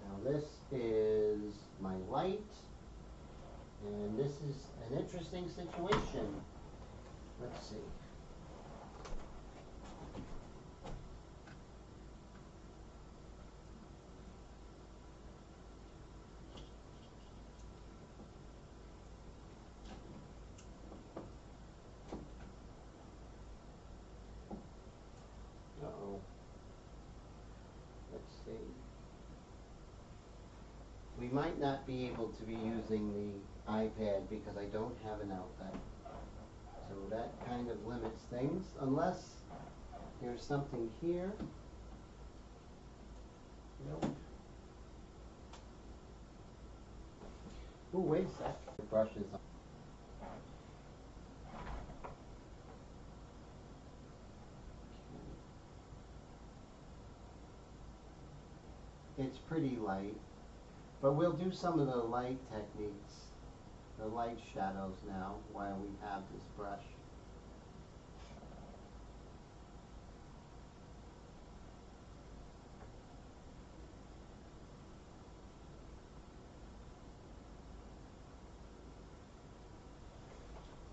Now this is my light, and this is an interesting situation. Let's see. Uh-oh. Let's see. We might not be able to be using the iPad because I don't have an outlet. So that kind of limits things, unless there's something here. Nope. Ooh, wait a sec. The brush is on. It's pretty light, but we'll do some of the light techniques, the light shadows now, while we have this brush.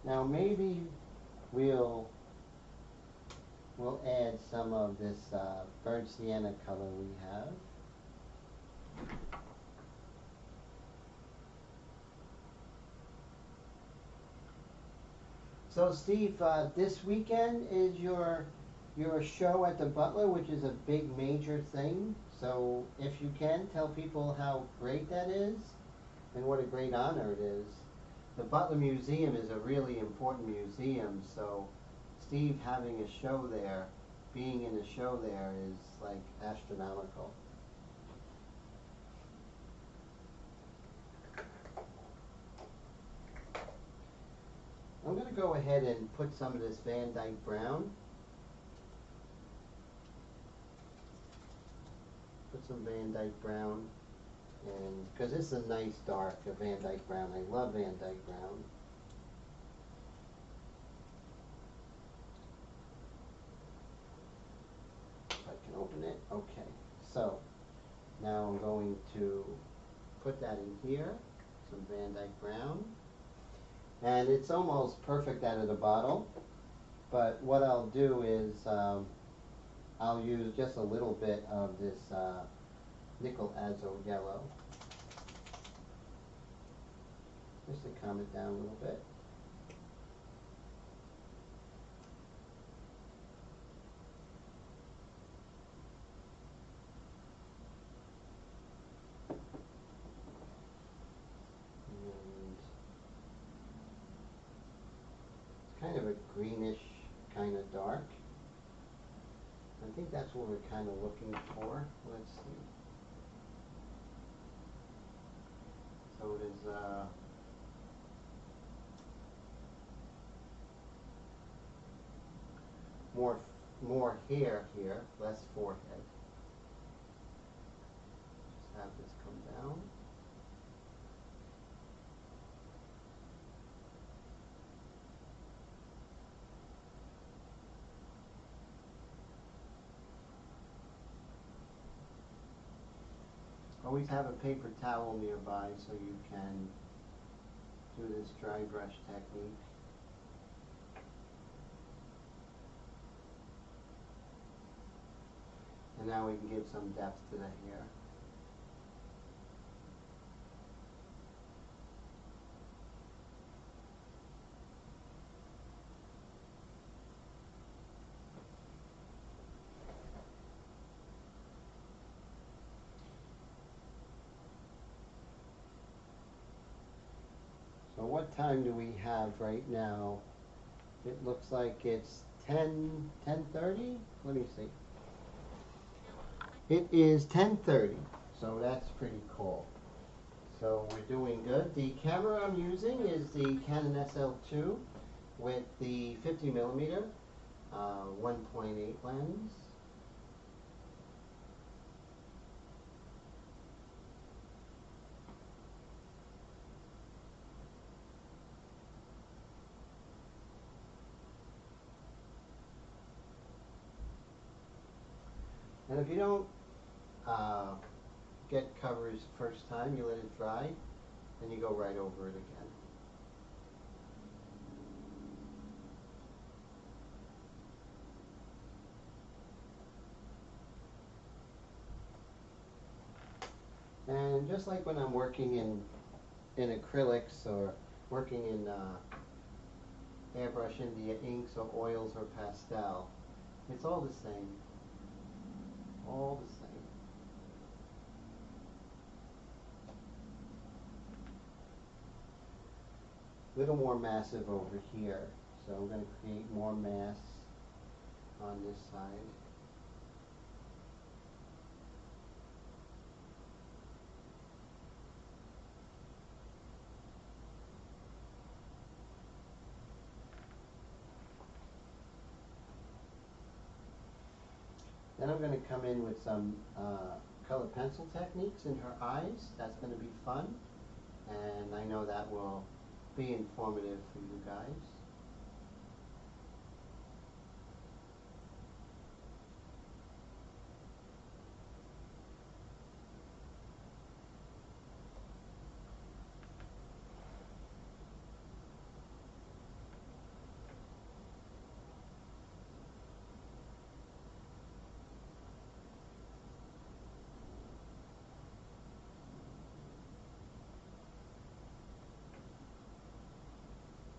Now maybe we'll add some of this burnt sienna color we have. So Steve, this weekend is your show at the Butler, which is a big major thing. So if you can, tell people how great that is and what a great honor it is. The Butler Museum is a really important museum, so Steve having a show there, being in a show there is like astronomical. go ahead and put some of this Van Dyke Brown. Put some Van Dyke Brown, and because this is a nice dark Van Dyke Brown. I love Van Dyke Brown. If I can open it. Okay. So now I'm going to put that in here. Some Van Dyke Brown. And it's almost perfect out of the bottle. But what I'll do is I'll use just a little bit of this nickel azo yellow, just to calm it down a little bit. And it's kind of a greenish kind of dark. I think that's what we're kind of looking for. Let's see. So it is more hair here, less forehead. Just have this come down. Always have a paper towel nearby so you can do this dry brush technique. And now we can give some depth to the hair. So what time do we have right now? It looks like it's 10:30? Let me see. It is 10:30, so that's pretty cool. So we're doing good. The camera I'm using is the Canon SL2 with the 50mm 1.8 lens. And if you don't get coverage the first time, you let it dry, and you go right over it again. And just like when I'm working in acrylics or working in Airbrush India inks or oils or pastel, it's all the same. All the same. A little more massive over here. So I'm going to create more mass on this side. Then I'm going to come in with some color pencil techniques in her eyes. That's going to be fun. And I know that will be informative for you guys.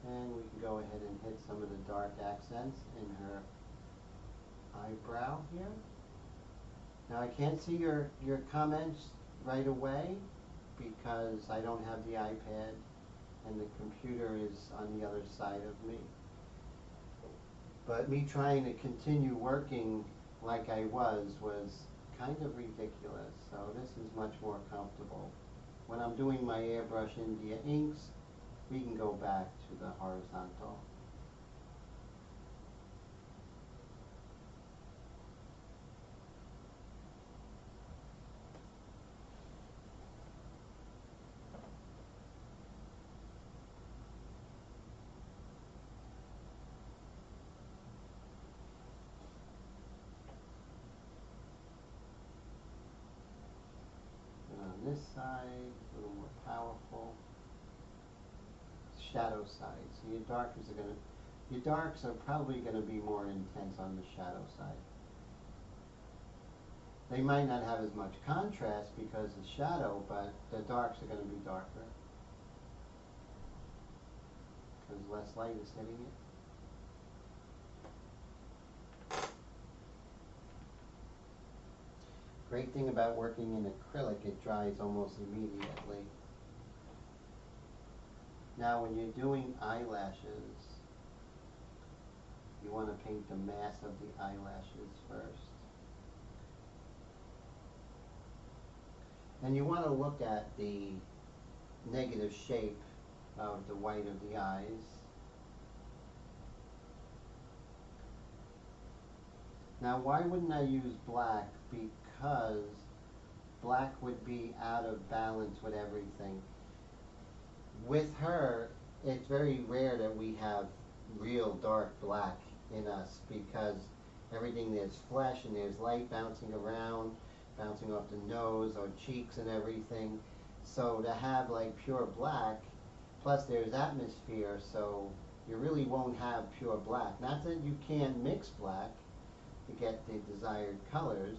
And we can go ahead and hit some of the dark accents in her eyebrow here. Now I can't see your comments right away because I don't have the iPad and the computer is on the other side of me. But me trying to continue working like I was kind of ridiculous, so this is much more comfortable. When I'm doing my Airbrush India inks, we can go back to the horizontal. this side, a little more powerful. Shadow side. So your darks are probably gonna be more intense on the shadow side. They might not have as much contrast because of shadow, but the darks are gonna be darker because less light is hitting it. Great thing about working in acrylic, it dries almost immediately. Now when you're doing eyelashes, you want to paint the mass of the eyelashes first. And you want to look at the negative shape of the white of the eyes. Now why wouldn't I use black? Because black would be out of balance with everything. With her, it's very rare that we have real dark black in us because everything, there's flesh and there's light bouncing around, bouncing off the nose or cheeks and everything. So to have like pure black, plus there's atmosphere, so you really won't have pure black. Not that you can't mix black to get the desired colors.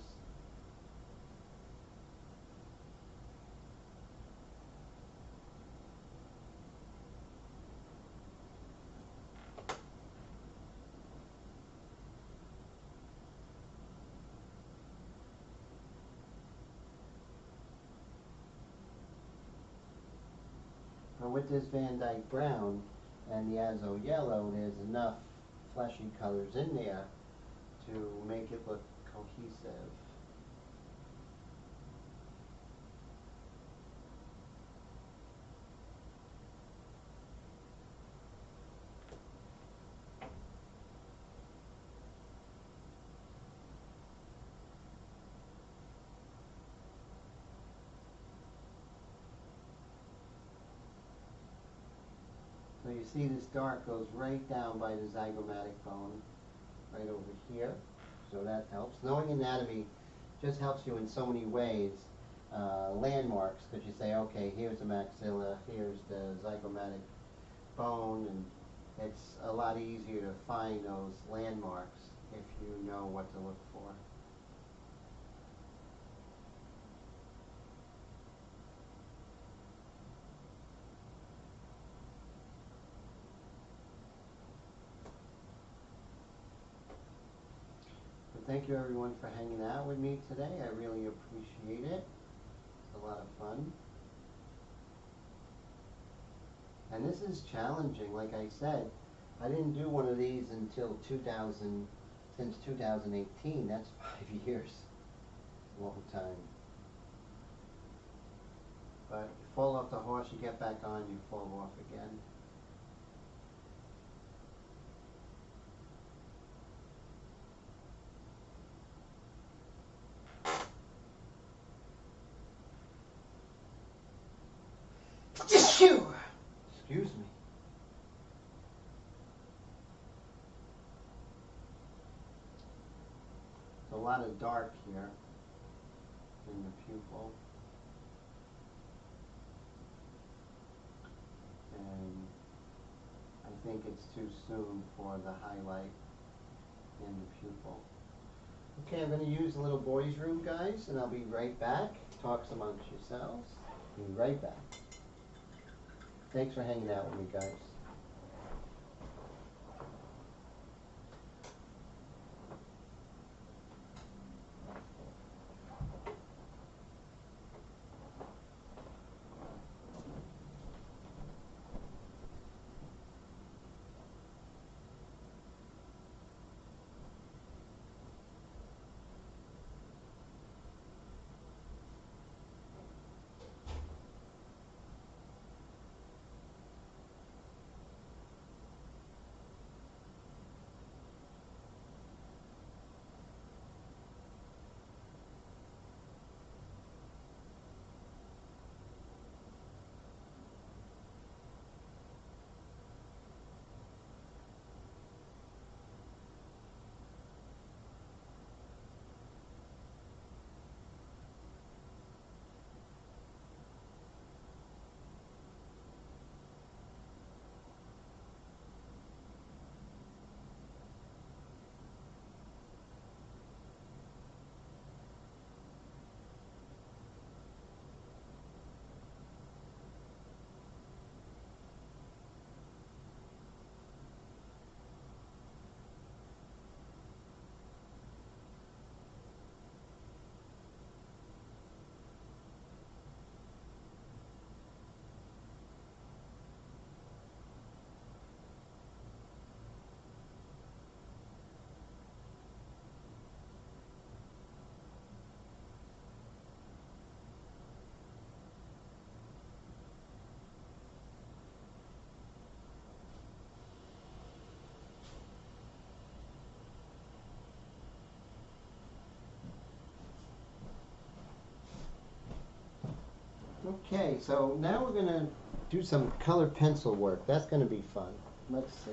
But with this Van Dyke Brown and the Azo Yellow, there's enough fleshy colors in there to make it look cohesive. So you see this dark goes right down by the zygomatic bone, right over here. So that helps. Knowing anatomy just helps you in so many ways. Landmarks, because you say, okay, here's the maxilla, here's the zygomatic bone, and it's a lot easier to find those landmarks if you know what to look for. Thank you everyone for hanging out with me today. I really appreciate it. It's a lot of fun. And this is challenging. Like I said, I didn't do one of these until since 2018. That's 5 years. A long time. But you fall off the horse, you get back on, you fall off again. Excuse me. There's a lot of dark here in the pupil. And I think it's too soon for the highlight in the pupil. Okay, I'm going to use a little boys' room, guys, and I'll be right back. Talk amongst yourselves. Be right back. Thanks for hanging out with me, guys. Okay, so now we're gonna do some color pencil work. That's gonna be fun. Let's see.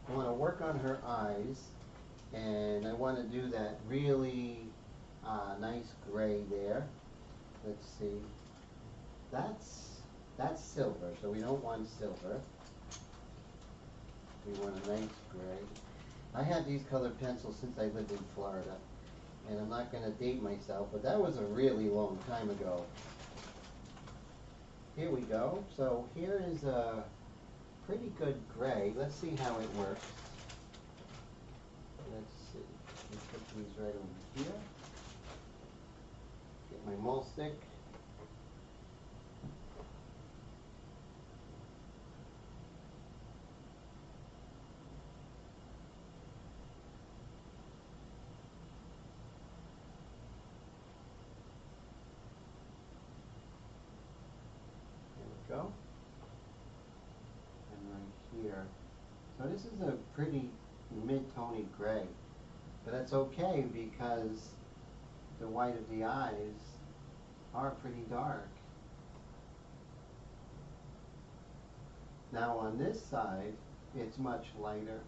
I want to work on her eyes, and I want to do that really nice gray there. Let's see. That's silver, so we don't want silver. We want a nice gray. I had these colored pencils since I lived in Florida, and I'm not going to date myself, but that was a really long time ago. Here we go. So here is a pretty good gray. Let's see how it works. Let's see. Let's put these right over here. Get my mole stick. Go. And right here. So this is a pretty mid-tony gray, but that's okay because the white of the eyes are pretty dark. Now on this side, it's much lighter.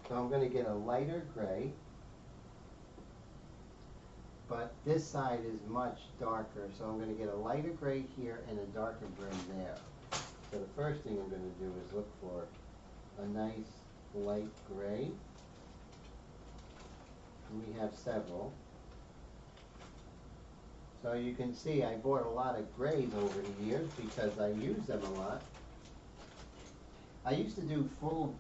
So I'm going to get a lighter gray. But this side is much darker, so I'm going to get a lighter gray here and a darker gray there. So the first thing I'm going to do is look for a nice light gray. And we have several. So you can see I bought a lot of grays over the years because I use them a lot. I used to do full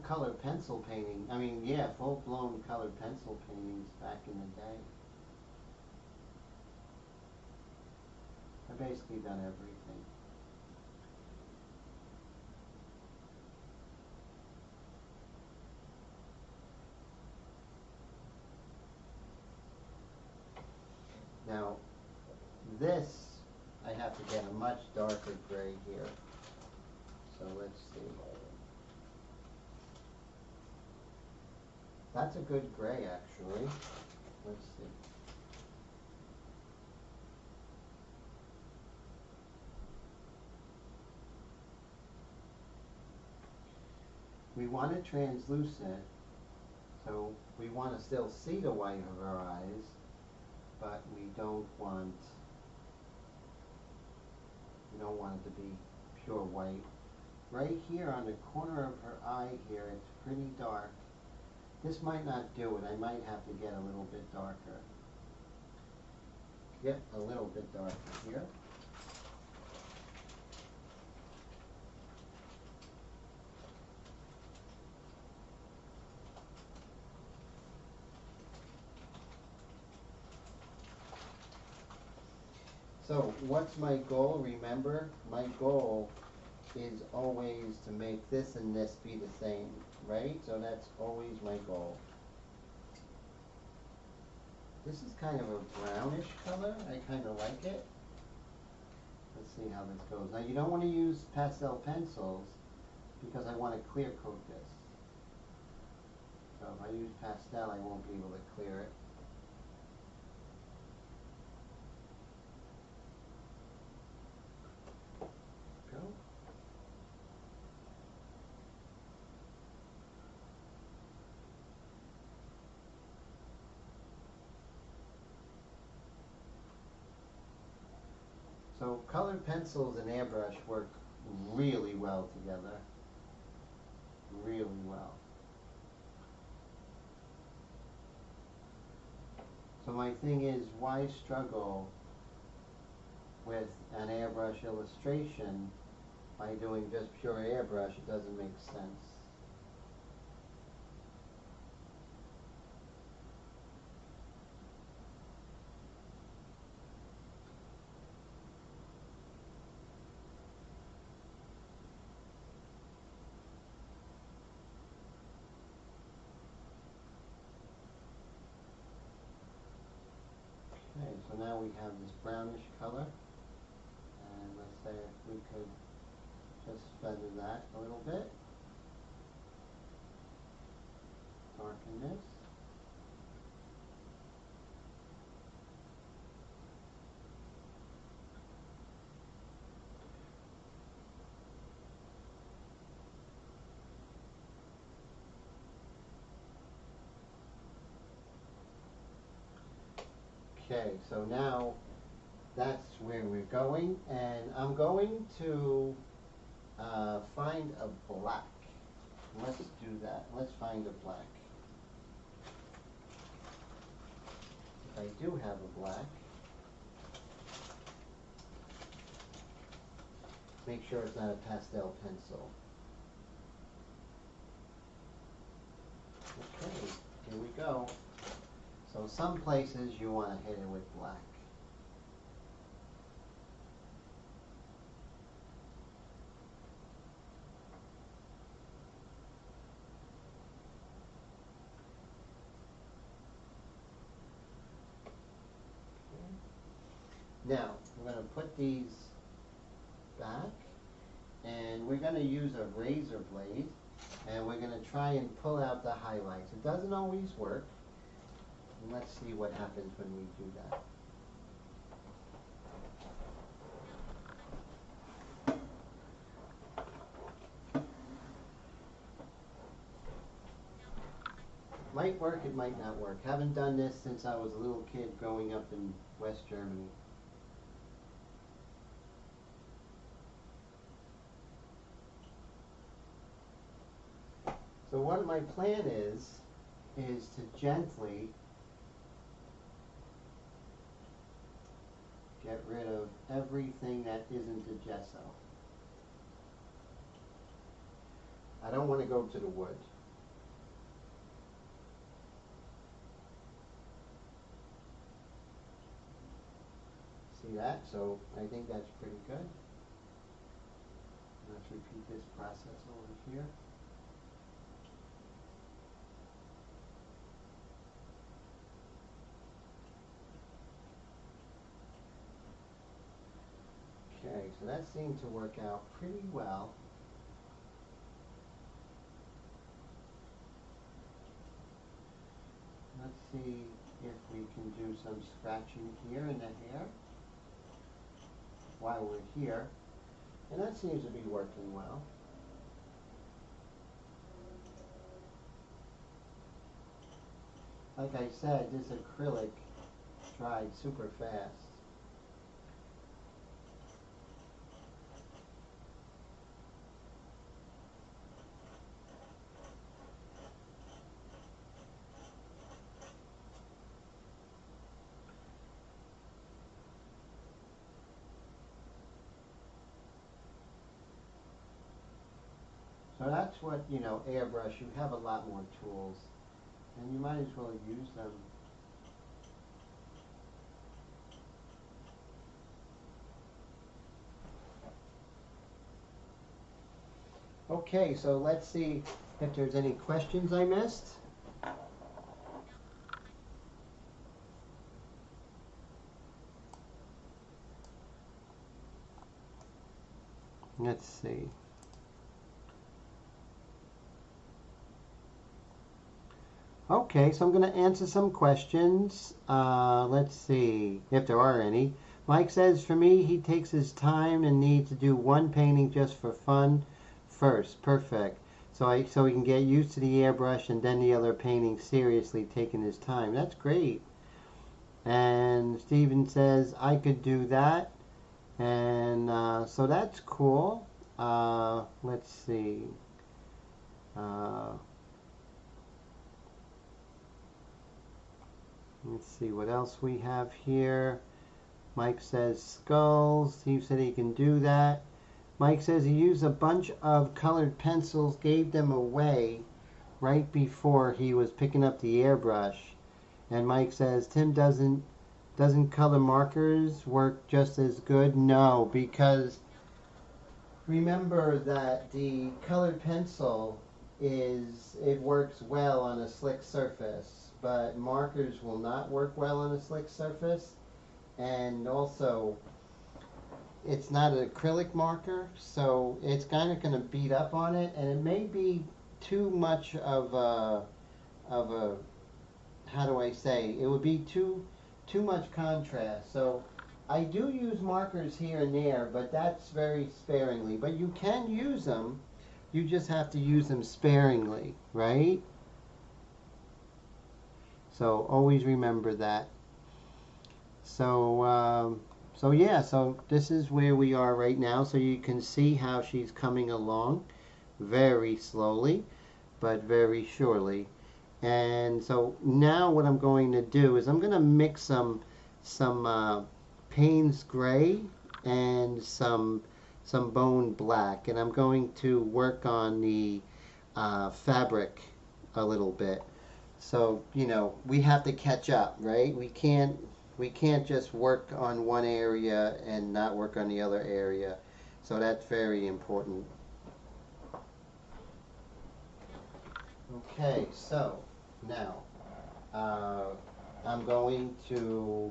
color pencil painting. I mean, yeah, full-blown colored pencil paintings back in the day. I've basically done everything. Now, this, I have to get a much darker gray here. So let's see. That's a good gray, actually. Let's see. We want it translucent, so we want to still see the white of our eyes, but we don't want it to be pure white. Right here on the corner of her eye here, it's pretty dark. This might not do it. I might have to get a little bit darker. Get a little bit darker here. So what's my goal? Remember, my goal is always to make this and this be the same, right? So that's always my goal. This is kind of a brownish color. I kind of like it. Let's see how this goes. Now you don't want to use pastel pencils because I want to clear coat this. So if I use pastel, I won't be able to clear it. Go. So colored pencils and airbrush work really well together. Really well. So my thing is, why struggle with an airbrush illustration by doing just pure airbrush? It doesn't make sense. Okay, so now we have this brownish color, and let's say if we could Just feather that a little bit. Darken this. Okay, so now that's where we're going, and I'm going to find a black. Let's do that. Let's find a black. If I do have a black, make sure it's not a pastel pencil. Okay, here we go. So some places you want to hit it with black. Now, we're going to put these back, and we're going to use a razor blade, and we're going to try and pull out the highlights. It doesn't always work. Let's see what happens when we do that. Might work, it might not work. Haven't done this since I was a little kid growing up in West Germany. So what my plan is to gently get rid of everything that isn't the gesso. I don't want to go to the wood. See that? So I think that's pretty good. Let's repeat this process over here. Okay, so that seemed to work out pretty well. Let's see if we can do some scratching here in the hair while we're here. And that seems to be working well. Like I said, this acrylic dried super fast. So that's what, Airbrush, you have a lot more tools, and you might as well use them. Okay, so let's see if there's any questions I missed. Let's see. Okay, so I'm going to answer some questions. Let's see if there are any. Mike says, for me, he takes his time and needs to do one painting just for fun first. Perfect. So he can get used to the airbrush and then the other painting seriously taking his time. That's great. And Steven says, I could do that. And so that's cool. Let's see. Let's see what else we have here. Mike says skulls. Steve said he can do that. Mike says he used a bunch of colored pencils, gave them away right before he was picking up the airbrush. And Mike says, Tim, doesn't color markers work just as good? No, because remember that the colored pencil it works well on a slick surface, but markers will not work well on a slick surface. And also, it's not an acrylic marker, so it's kind of going to beat up on it, and it may be too much of a how do I say, it would be too much contrast. So I do use markers here and there, but that's very sparingly. But you can use them, you just have to use them sparingly, right? So always remember that. So so yeah, so this is where we are right now. So you can see how she's coming along very slowly, but very surely. And so now what I'm going to do is I'm going to mix some Payne's Gray and some Bone Black, and I'm going to work on the fabric a little bit. So you know we have to catch up, right? We can't just work on one area and not work on the other area. So that's very important. Okay, so now uh, I'm going to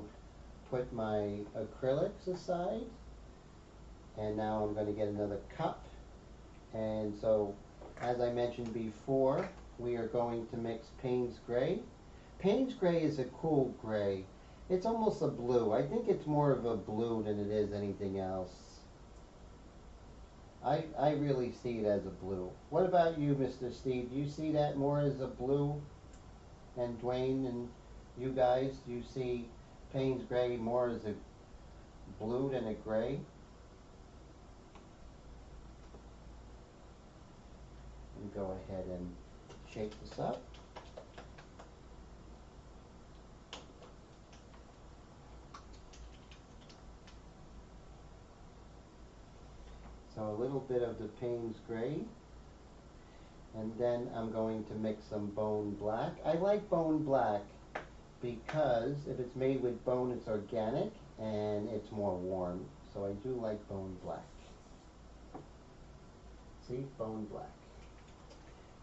put my acrylics aside, and now I'm going to get another cup. And so, as I mentioned before, we are going to mix Payne's Gray. Payne's Gray is a cool gray. It's almost a blue. I think it's more of a blue than it is anything else. I really see it as a blue. What about you, Mr. Steve? Do you see that more as a blue? And Dwayne and you guys, do you see Payne's Gray more as a blue than a gray? And go ahead and shake this up. So a little bit of the Payne's Gray. And then I'm going to mix some Bone Black. I like Bone Black because if it's made with bone, it's organic and it's more warm. So I do like Bone Black. See, Bone Black.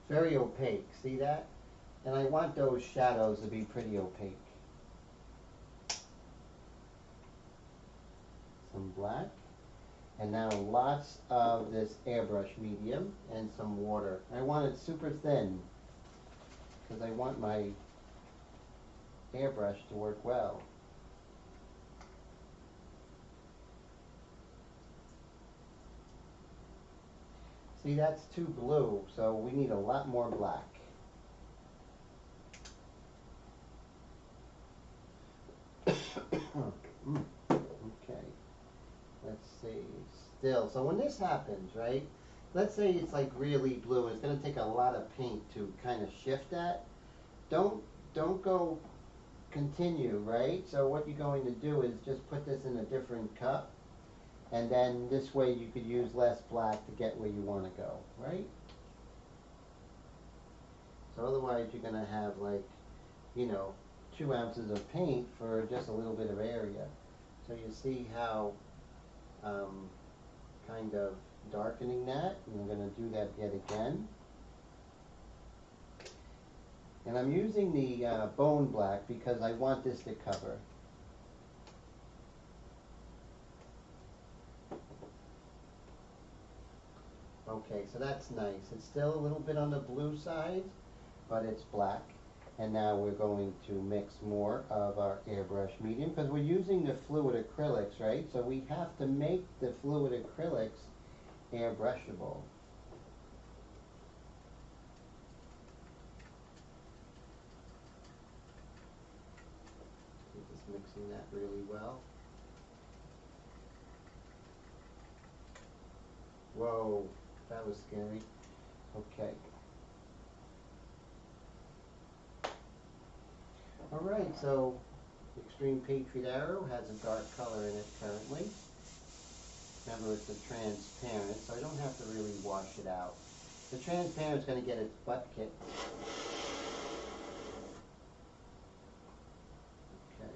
Very opaque, see that? And I want those shadows to be pretty opaque. Some black. And now lots of this airbrush medium and some water. I want it super thin because I want my airbrush to work well. See, that's too blue, so we need a lot more black. Okay, let's see. Still, so when this happens, right? Let's say it's like really blue. It's going to take a lot of paint to kind of shift that. Don't go continue, right? So what you're going to do is just put this in a different cup, and then this way you could use less black to get where you want to go, right? So otherwise you're going to have like, you know, 2 ounces of paint for just a little bit of area. So you see how kind of darkening that, and I'm going to do that yet again. And I'm using the Bone Black because I want this to cover. Okay, so that's nice. It's still a little bit on the blue side, but it's black. And now we're going to mix more of our airbrush medium because we're using the fluid acrylics, right? So we have to make the fluid acrylics airbrushable. Just mixing that really well. Whoa, that was scary. Okay. Alright, so Extreme Patriot Arrow has a dark color in it currently. Remember, it's a transparent, so I don't have to really wash it out. The transparent is going to get its butt kicked. Okay.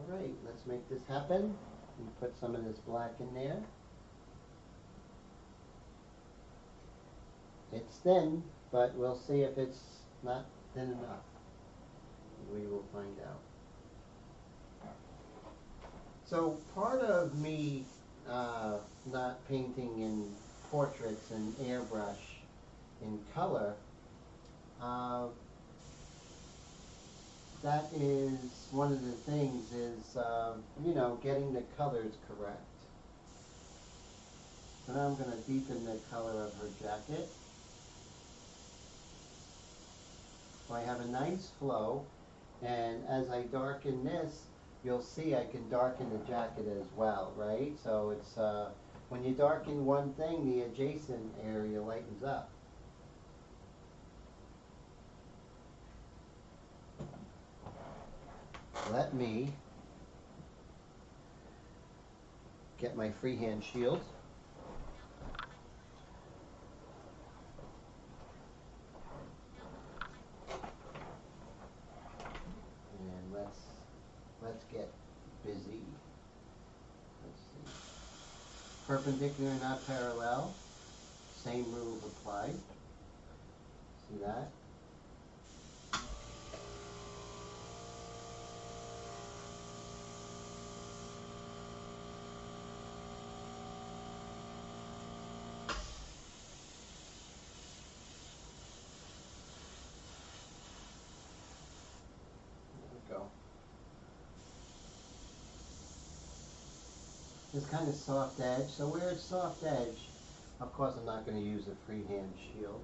Alright, let's make this happen. And put some of this black in there. It's thin, but we'll see if it's not thin enough. We will find out. So part of me not painting in portraits and airbrush in color, uh, that is one of the things is, getting the colors correct. So now I'm going to deepen the color of her jacket. So I have a nice flow, and as I darken this, you'll see I can darken the jacket as well, right? So it's, when you darken one thing, the adjacent area lightens up. Let me get my freehand shield. And let's get busy. Let's see. Perpendicular, not parallel. Same move applied. See that? Go. This kind of soft edge. So where it's soft edge, of course I'm not going to use a freehand shield.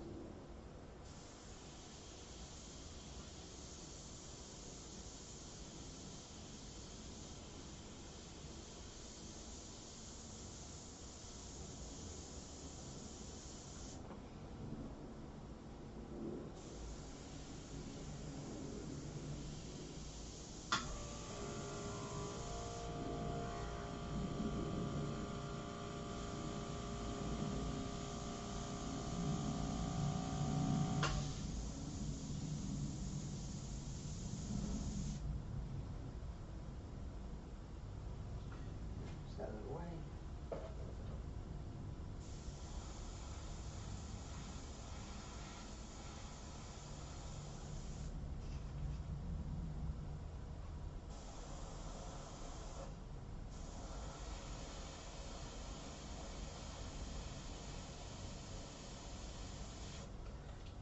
Out of the way.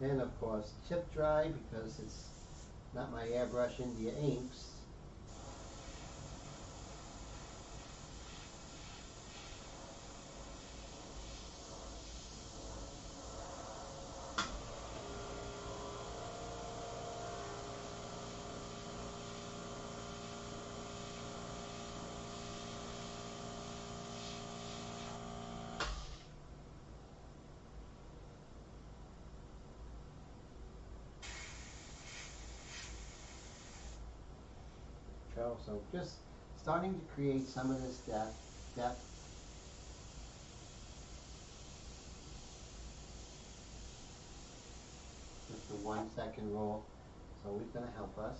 And of course tip dry because it's not my Airbrush India inks. So just starting to create some of this depth. Just the 1 second rule. It's always going to help us.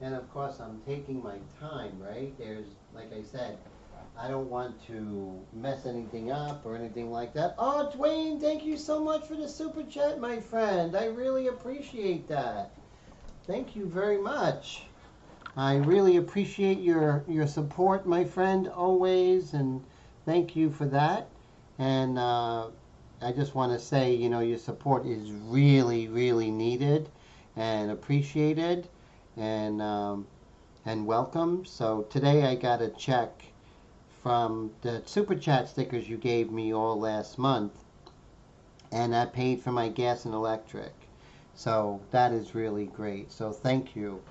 And of course I'm taking my time, right? There's, like I said, I don't want to mess anything up or anything like that. Oh, Dwayne, thank you so much for the super chat, my friend. I really appreciate that. Thank you very much. I really appreciate your support, my friend, always, and thank you for that. And I just want to say, your support is really, really needed and appreciated, and welcome. So today I got a check from the super chat stickers you gave me all last month, and that paid for my gas and electric. So that is really great. So thank you.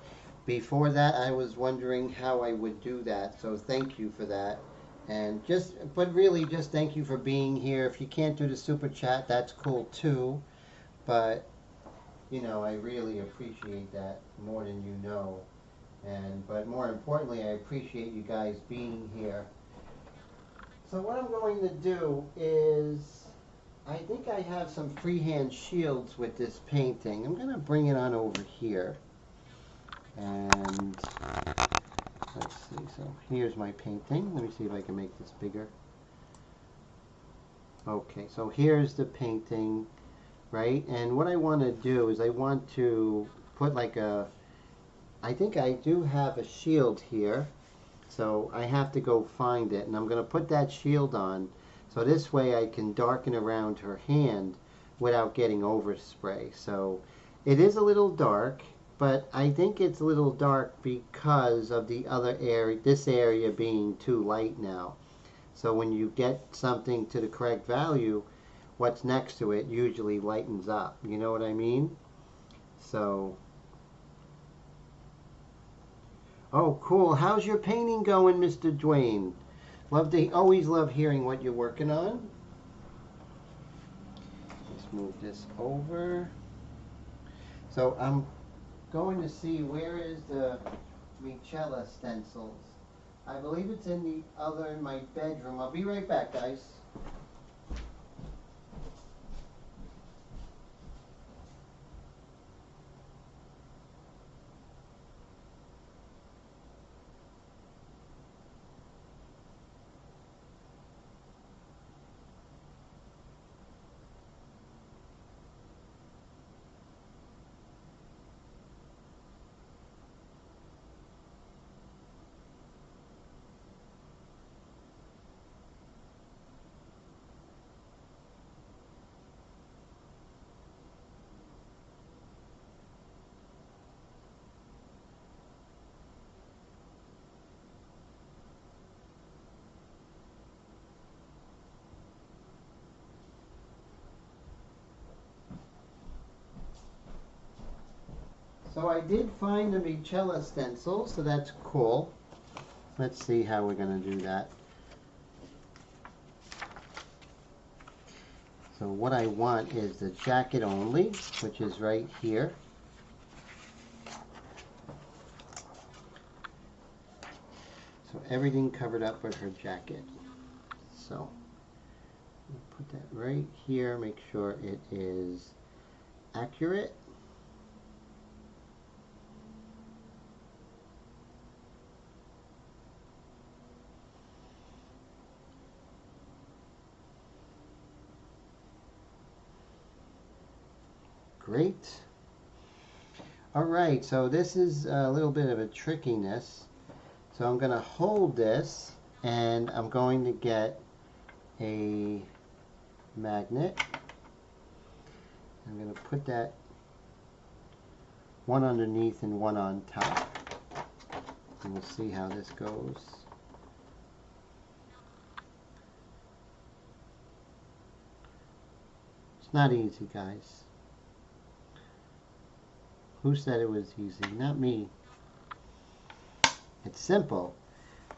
Before that, I was wondering how I would do that. So thank you for that. And but really just thank you for being here. If you can't do the super chat, that's cool too. But, I really appreciate that more than you know. But more importantly, I appreciate you guys being here. So what I'm going to do is, I think I have some freehand shields with this painting. I'm going to bring it on over here. And let's see, so here's my painting. Let me see if I can make this bigger. Okay, so here's the painting, right? And what I want to do is I want to put like a, I think I do have a shield here. So I have to go find it, and I'm going to put that shield on. So this way I can darken around her hand without getting overspray. So it is a little dark, but I think it's a little dark because of the other area, this area being too light now. So when you get something to the correct value, what's next to it usually lightens up. You know what I mean? So, oh, cool. How's your painting going, Mr. Dwayne? Always love hearing what you're working on. Let's move this over. So I'm going to see where is the Michela stencils. I believe it's in my bedroom. I'll be right back, guys. So I did find the Michela stencil, so that's cool. Let's see how we're going to do that. So what I want is the jacket only, which is right here. So everything covered up with her jacket. So put that right here, make sure it is accurate. Great. All right, so this is a little bit of a trickiness. So I'm going to hold this, and I'm going to get a magnet. I'm going to put that one underneath and one on top. And we'll see how this goes. It's not easy, guys. Who said it was easy? Not me. It's simple,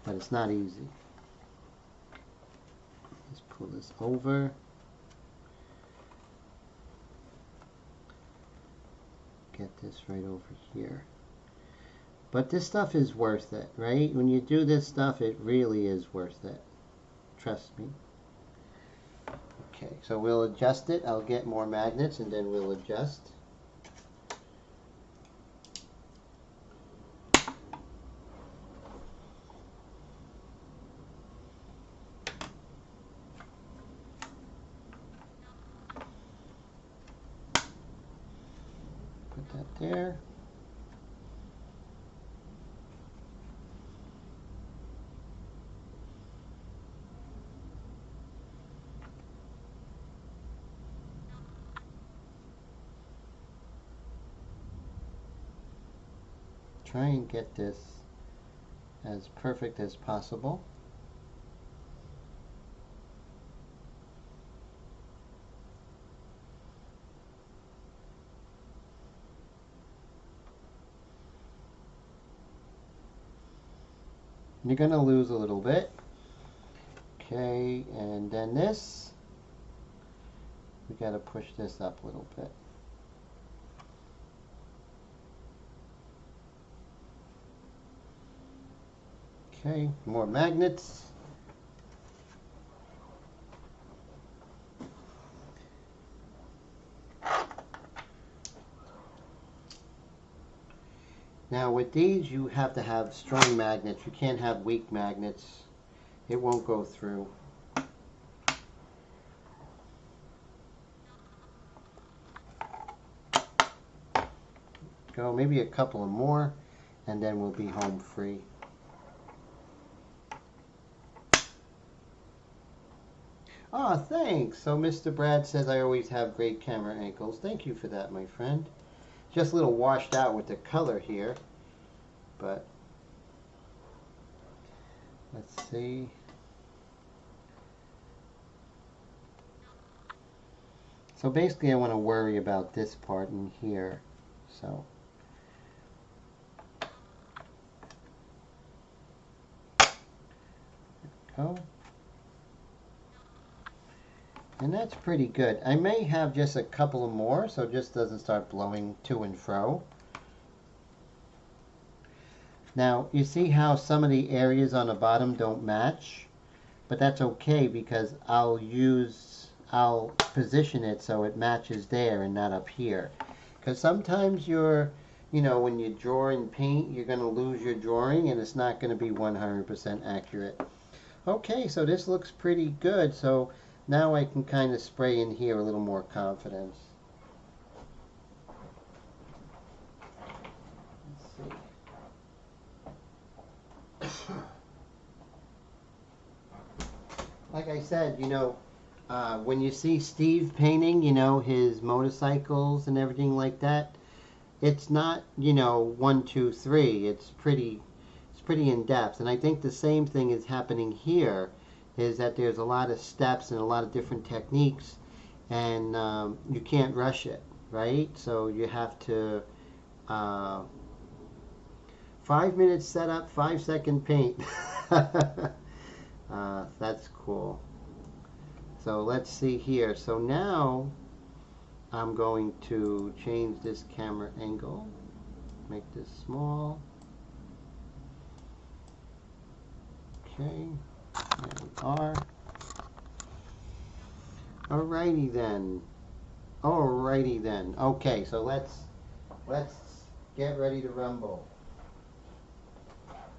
but it's not easy. Let's pull this over. Get this right over here. But this stuff is worth it, right? When you do this stuff, it really is worth it. Trust me. Okay, so we'll adjust it. I'll get more magnets and then we'll adjust. Put that there. Try and get this as perfect as possible. You're going to lose a little bit. Okay, and then this, we got to push this up a little bit. Okay, more magnets. Now with these you have to have strong magnets. You can't have weak magnets. It won't go through. Go maybe a couple of more and then we'll be home free. Ah, thanks. So Mr. Brad says I always have great camera angles. Thank you for that, my friend. Just a little washed out with the color here, but let's see. So basically I want to worry about this part in here. So go. And that's pretty good. I may have just a couple of more so it just doesn't start blowing to and fro. Now you see how some of the areas on the bottom don't match, but that's okay because I'll position it so it matches there and not up here. Because sometimes when you draw in paint, you're going to lose your drawing and it's not going to be 100% accurate. Okay, so this looks pretty good. So now I can kind of spray in here a little more confidence. Let's see. Like I said, when you see Steve painting, his motorcycles and everything like that, it's not, 1, 2, 3. It's pretty in depth. And I think the same thing is happening here, is that there's a lot of steps and a lot of different techniques, and you can't rush it, right? So you have to 5 minutes setup, 5-second paint. That's cool. So let's see here. So now I'm going to change this camera angle, make this small. Okay, there we are. Alrighty then. Alrighty then. Okay, so let's get ready to rumble.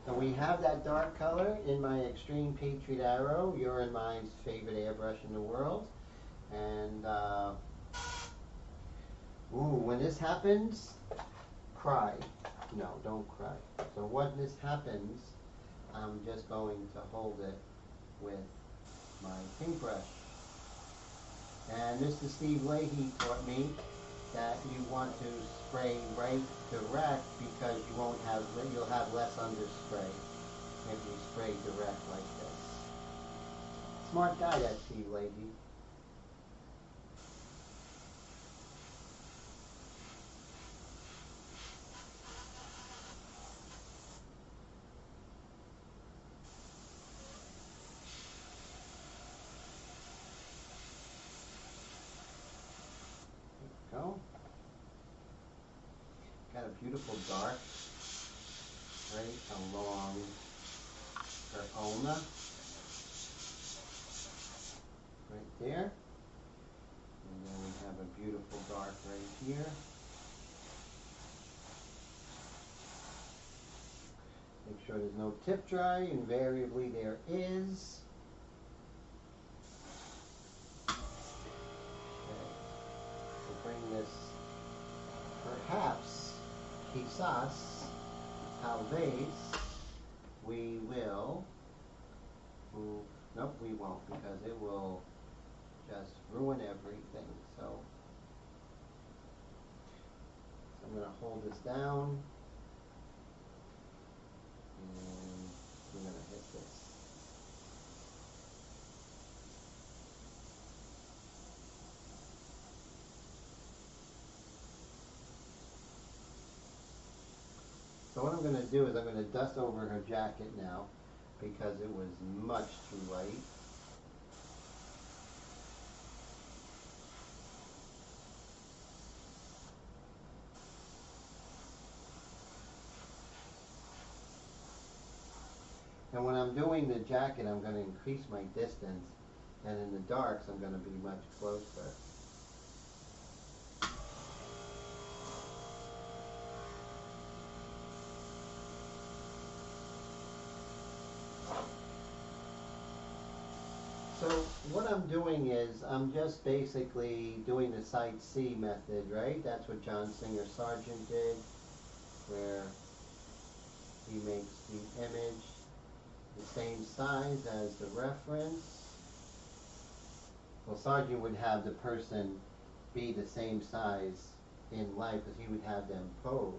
So we have that dark color in my Extreme Patriot Arrow, your and mine's favorite airbrush in the world. And when this happens, cry. No, don't cry. So when this happens, I'm just going to hold it with my paintbrush. And Mr. Steve Leahy taught me that you want to spray right direct because you'll have less underspray if you spray direct like this. Smart guy, that Steve Leahy. Go. Got a beautiful dark right along her ulna, right there. And then we have a beautiful dark right here. Make sure there's no tip dry. Invariably there is. Bring this, perhaps, quizás, tal vez, we will, nope, we won't, because it will just ruin everything. So I'm going to hold this down, and we're going to hit this. So what I'm going to do is I'm going to dust over her jacket now because it was much too light. And when I'm doing the jacket, I'm going to increase my distance, and in the darks, I'm going to be much closer. So what I'm doing is I'm just basically doing the side C method, right? That's what John Singer Sargent did, where he makes the image the same size as the reference. Well, Sargent would have the person be the same size in life because he would have them pose.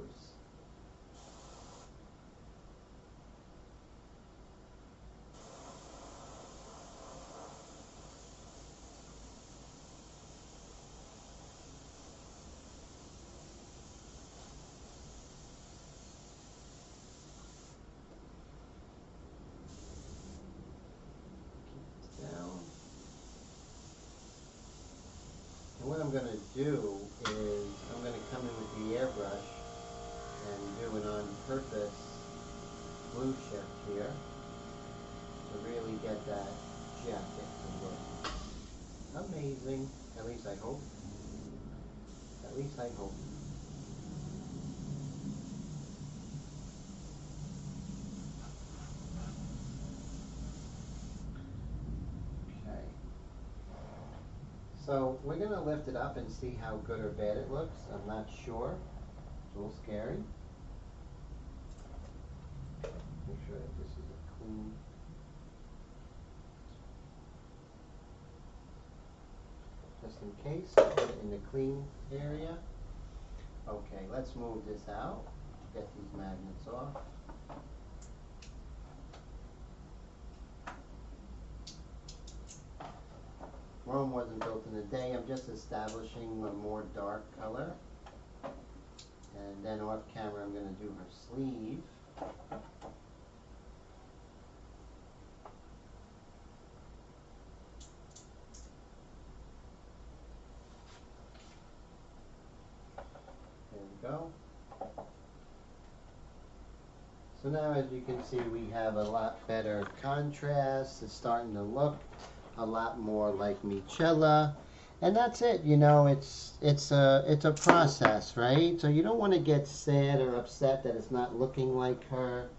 Down. And what I'm going to do is I'm going to come in with the airbrush and do an on-purpose blue shift here to really get that jacket to look amazing. At least I hope. At least I hope. Okay. So we're going to lift it up and see how good or bad it looks. I'm not sure. It's a little scary. Make sure that this is a clean. Just in case, put it in the clean area. Okay, let's move this out. Get these magnets off. Rome wasn't built in a day. I'm just establishing a more dark color. And then off camera I'm going to do her sleeve. There we go. So now as you can see we have a lot better contrast. It's starting to look a lot more like Michela. And that's it, you know, it's a process, right? So you don't want to get sad or upset that it's not looking like her.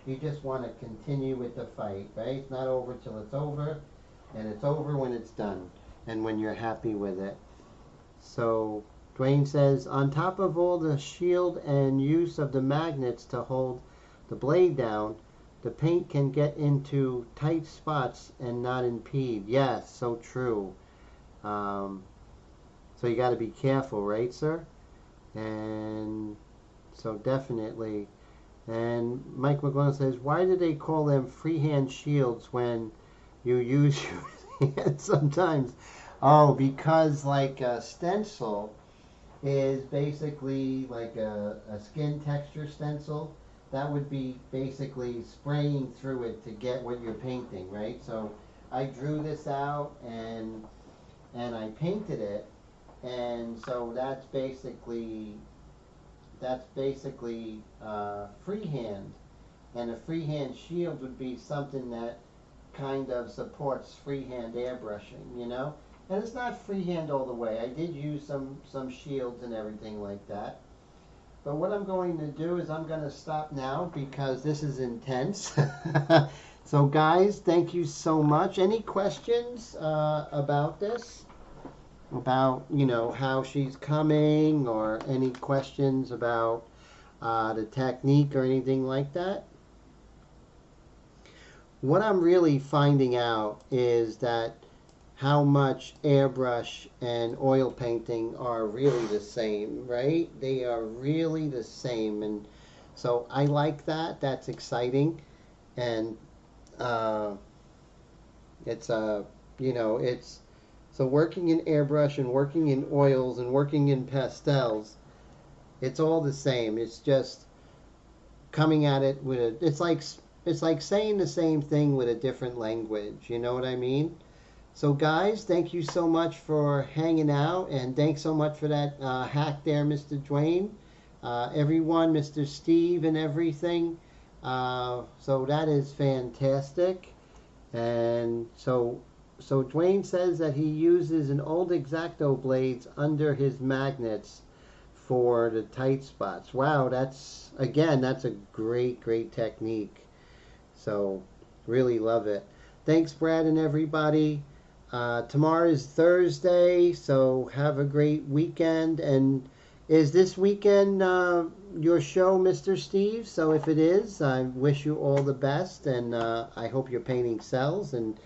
You just want to continue with the fight, right? It's not over till it's over, and it's over when it's done and when you're happy with it. So Dwayne says, on top of all the shield and use of the magnets to hold the blade down, the paint can get into tight spots and not impede. Yes, so true. So you got to be careful, right, sir? And so definitely. And Mike McGlone says, why do they call them freehand shields when you use your hands sometimes? Oh, because like a stencil is basically like a skin texture stencil. That would be basically spraying through it to get what you're painting, right? So I drew this out and I painted it, and so that's basically freehand, and a freehand shield would be something that kind of supports freehand airbrushing, you know. And it's not freehand all the way. I did use some shields and everything like that. But what I'm going to do is I'm going to stop now because this is intense. So guys, thank you so much. Any questions about this? About, you know, how she's coming, or any questions about the technique or anything like that? What I'm really finding out is that how much airbrush and oil painting are really the same, right? They are really the same, and so I like that. That's exciting, and it's you know, it's so working in airbrush and working in oils and working in pastels, it's all the same. It's just coming at it with a, it's like saying the same thing with a different language. You know what I mean? So guys, thank you so much for hanging out, and thanks so much for that hack there, Mr. Dwayne. Everyone, Mr. Steve and everything. So that is fantastic. And so Dwayne says that he uses an old X-Acto blades under his magnets for the tight spots. Wow, that's a great technique. So really love it. Thanks, Brad and everybody. Tomorrow is Thursday, so have a great weekend. And is this weekend your show, Mr. Steve? So if it is, I wish you all the best, and I hope your painting sells and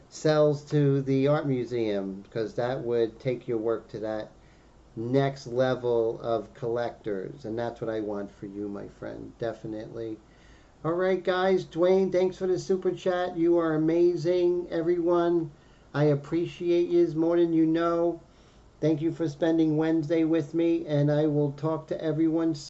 sells to the art museum, because that would take your work to that next level of collectors, and that's what I want for you, my friend. Definitely. All right, guys. Dwayne, thanks for the super chat. You are amazing, everyone. I appreciate you more than you know. Thank you for spending Wednesday with me, and I will talk to everyone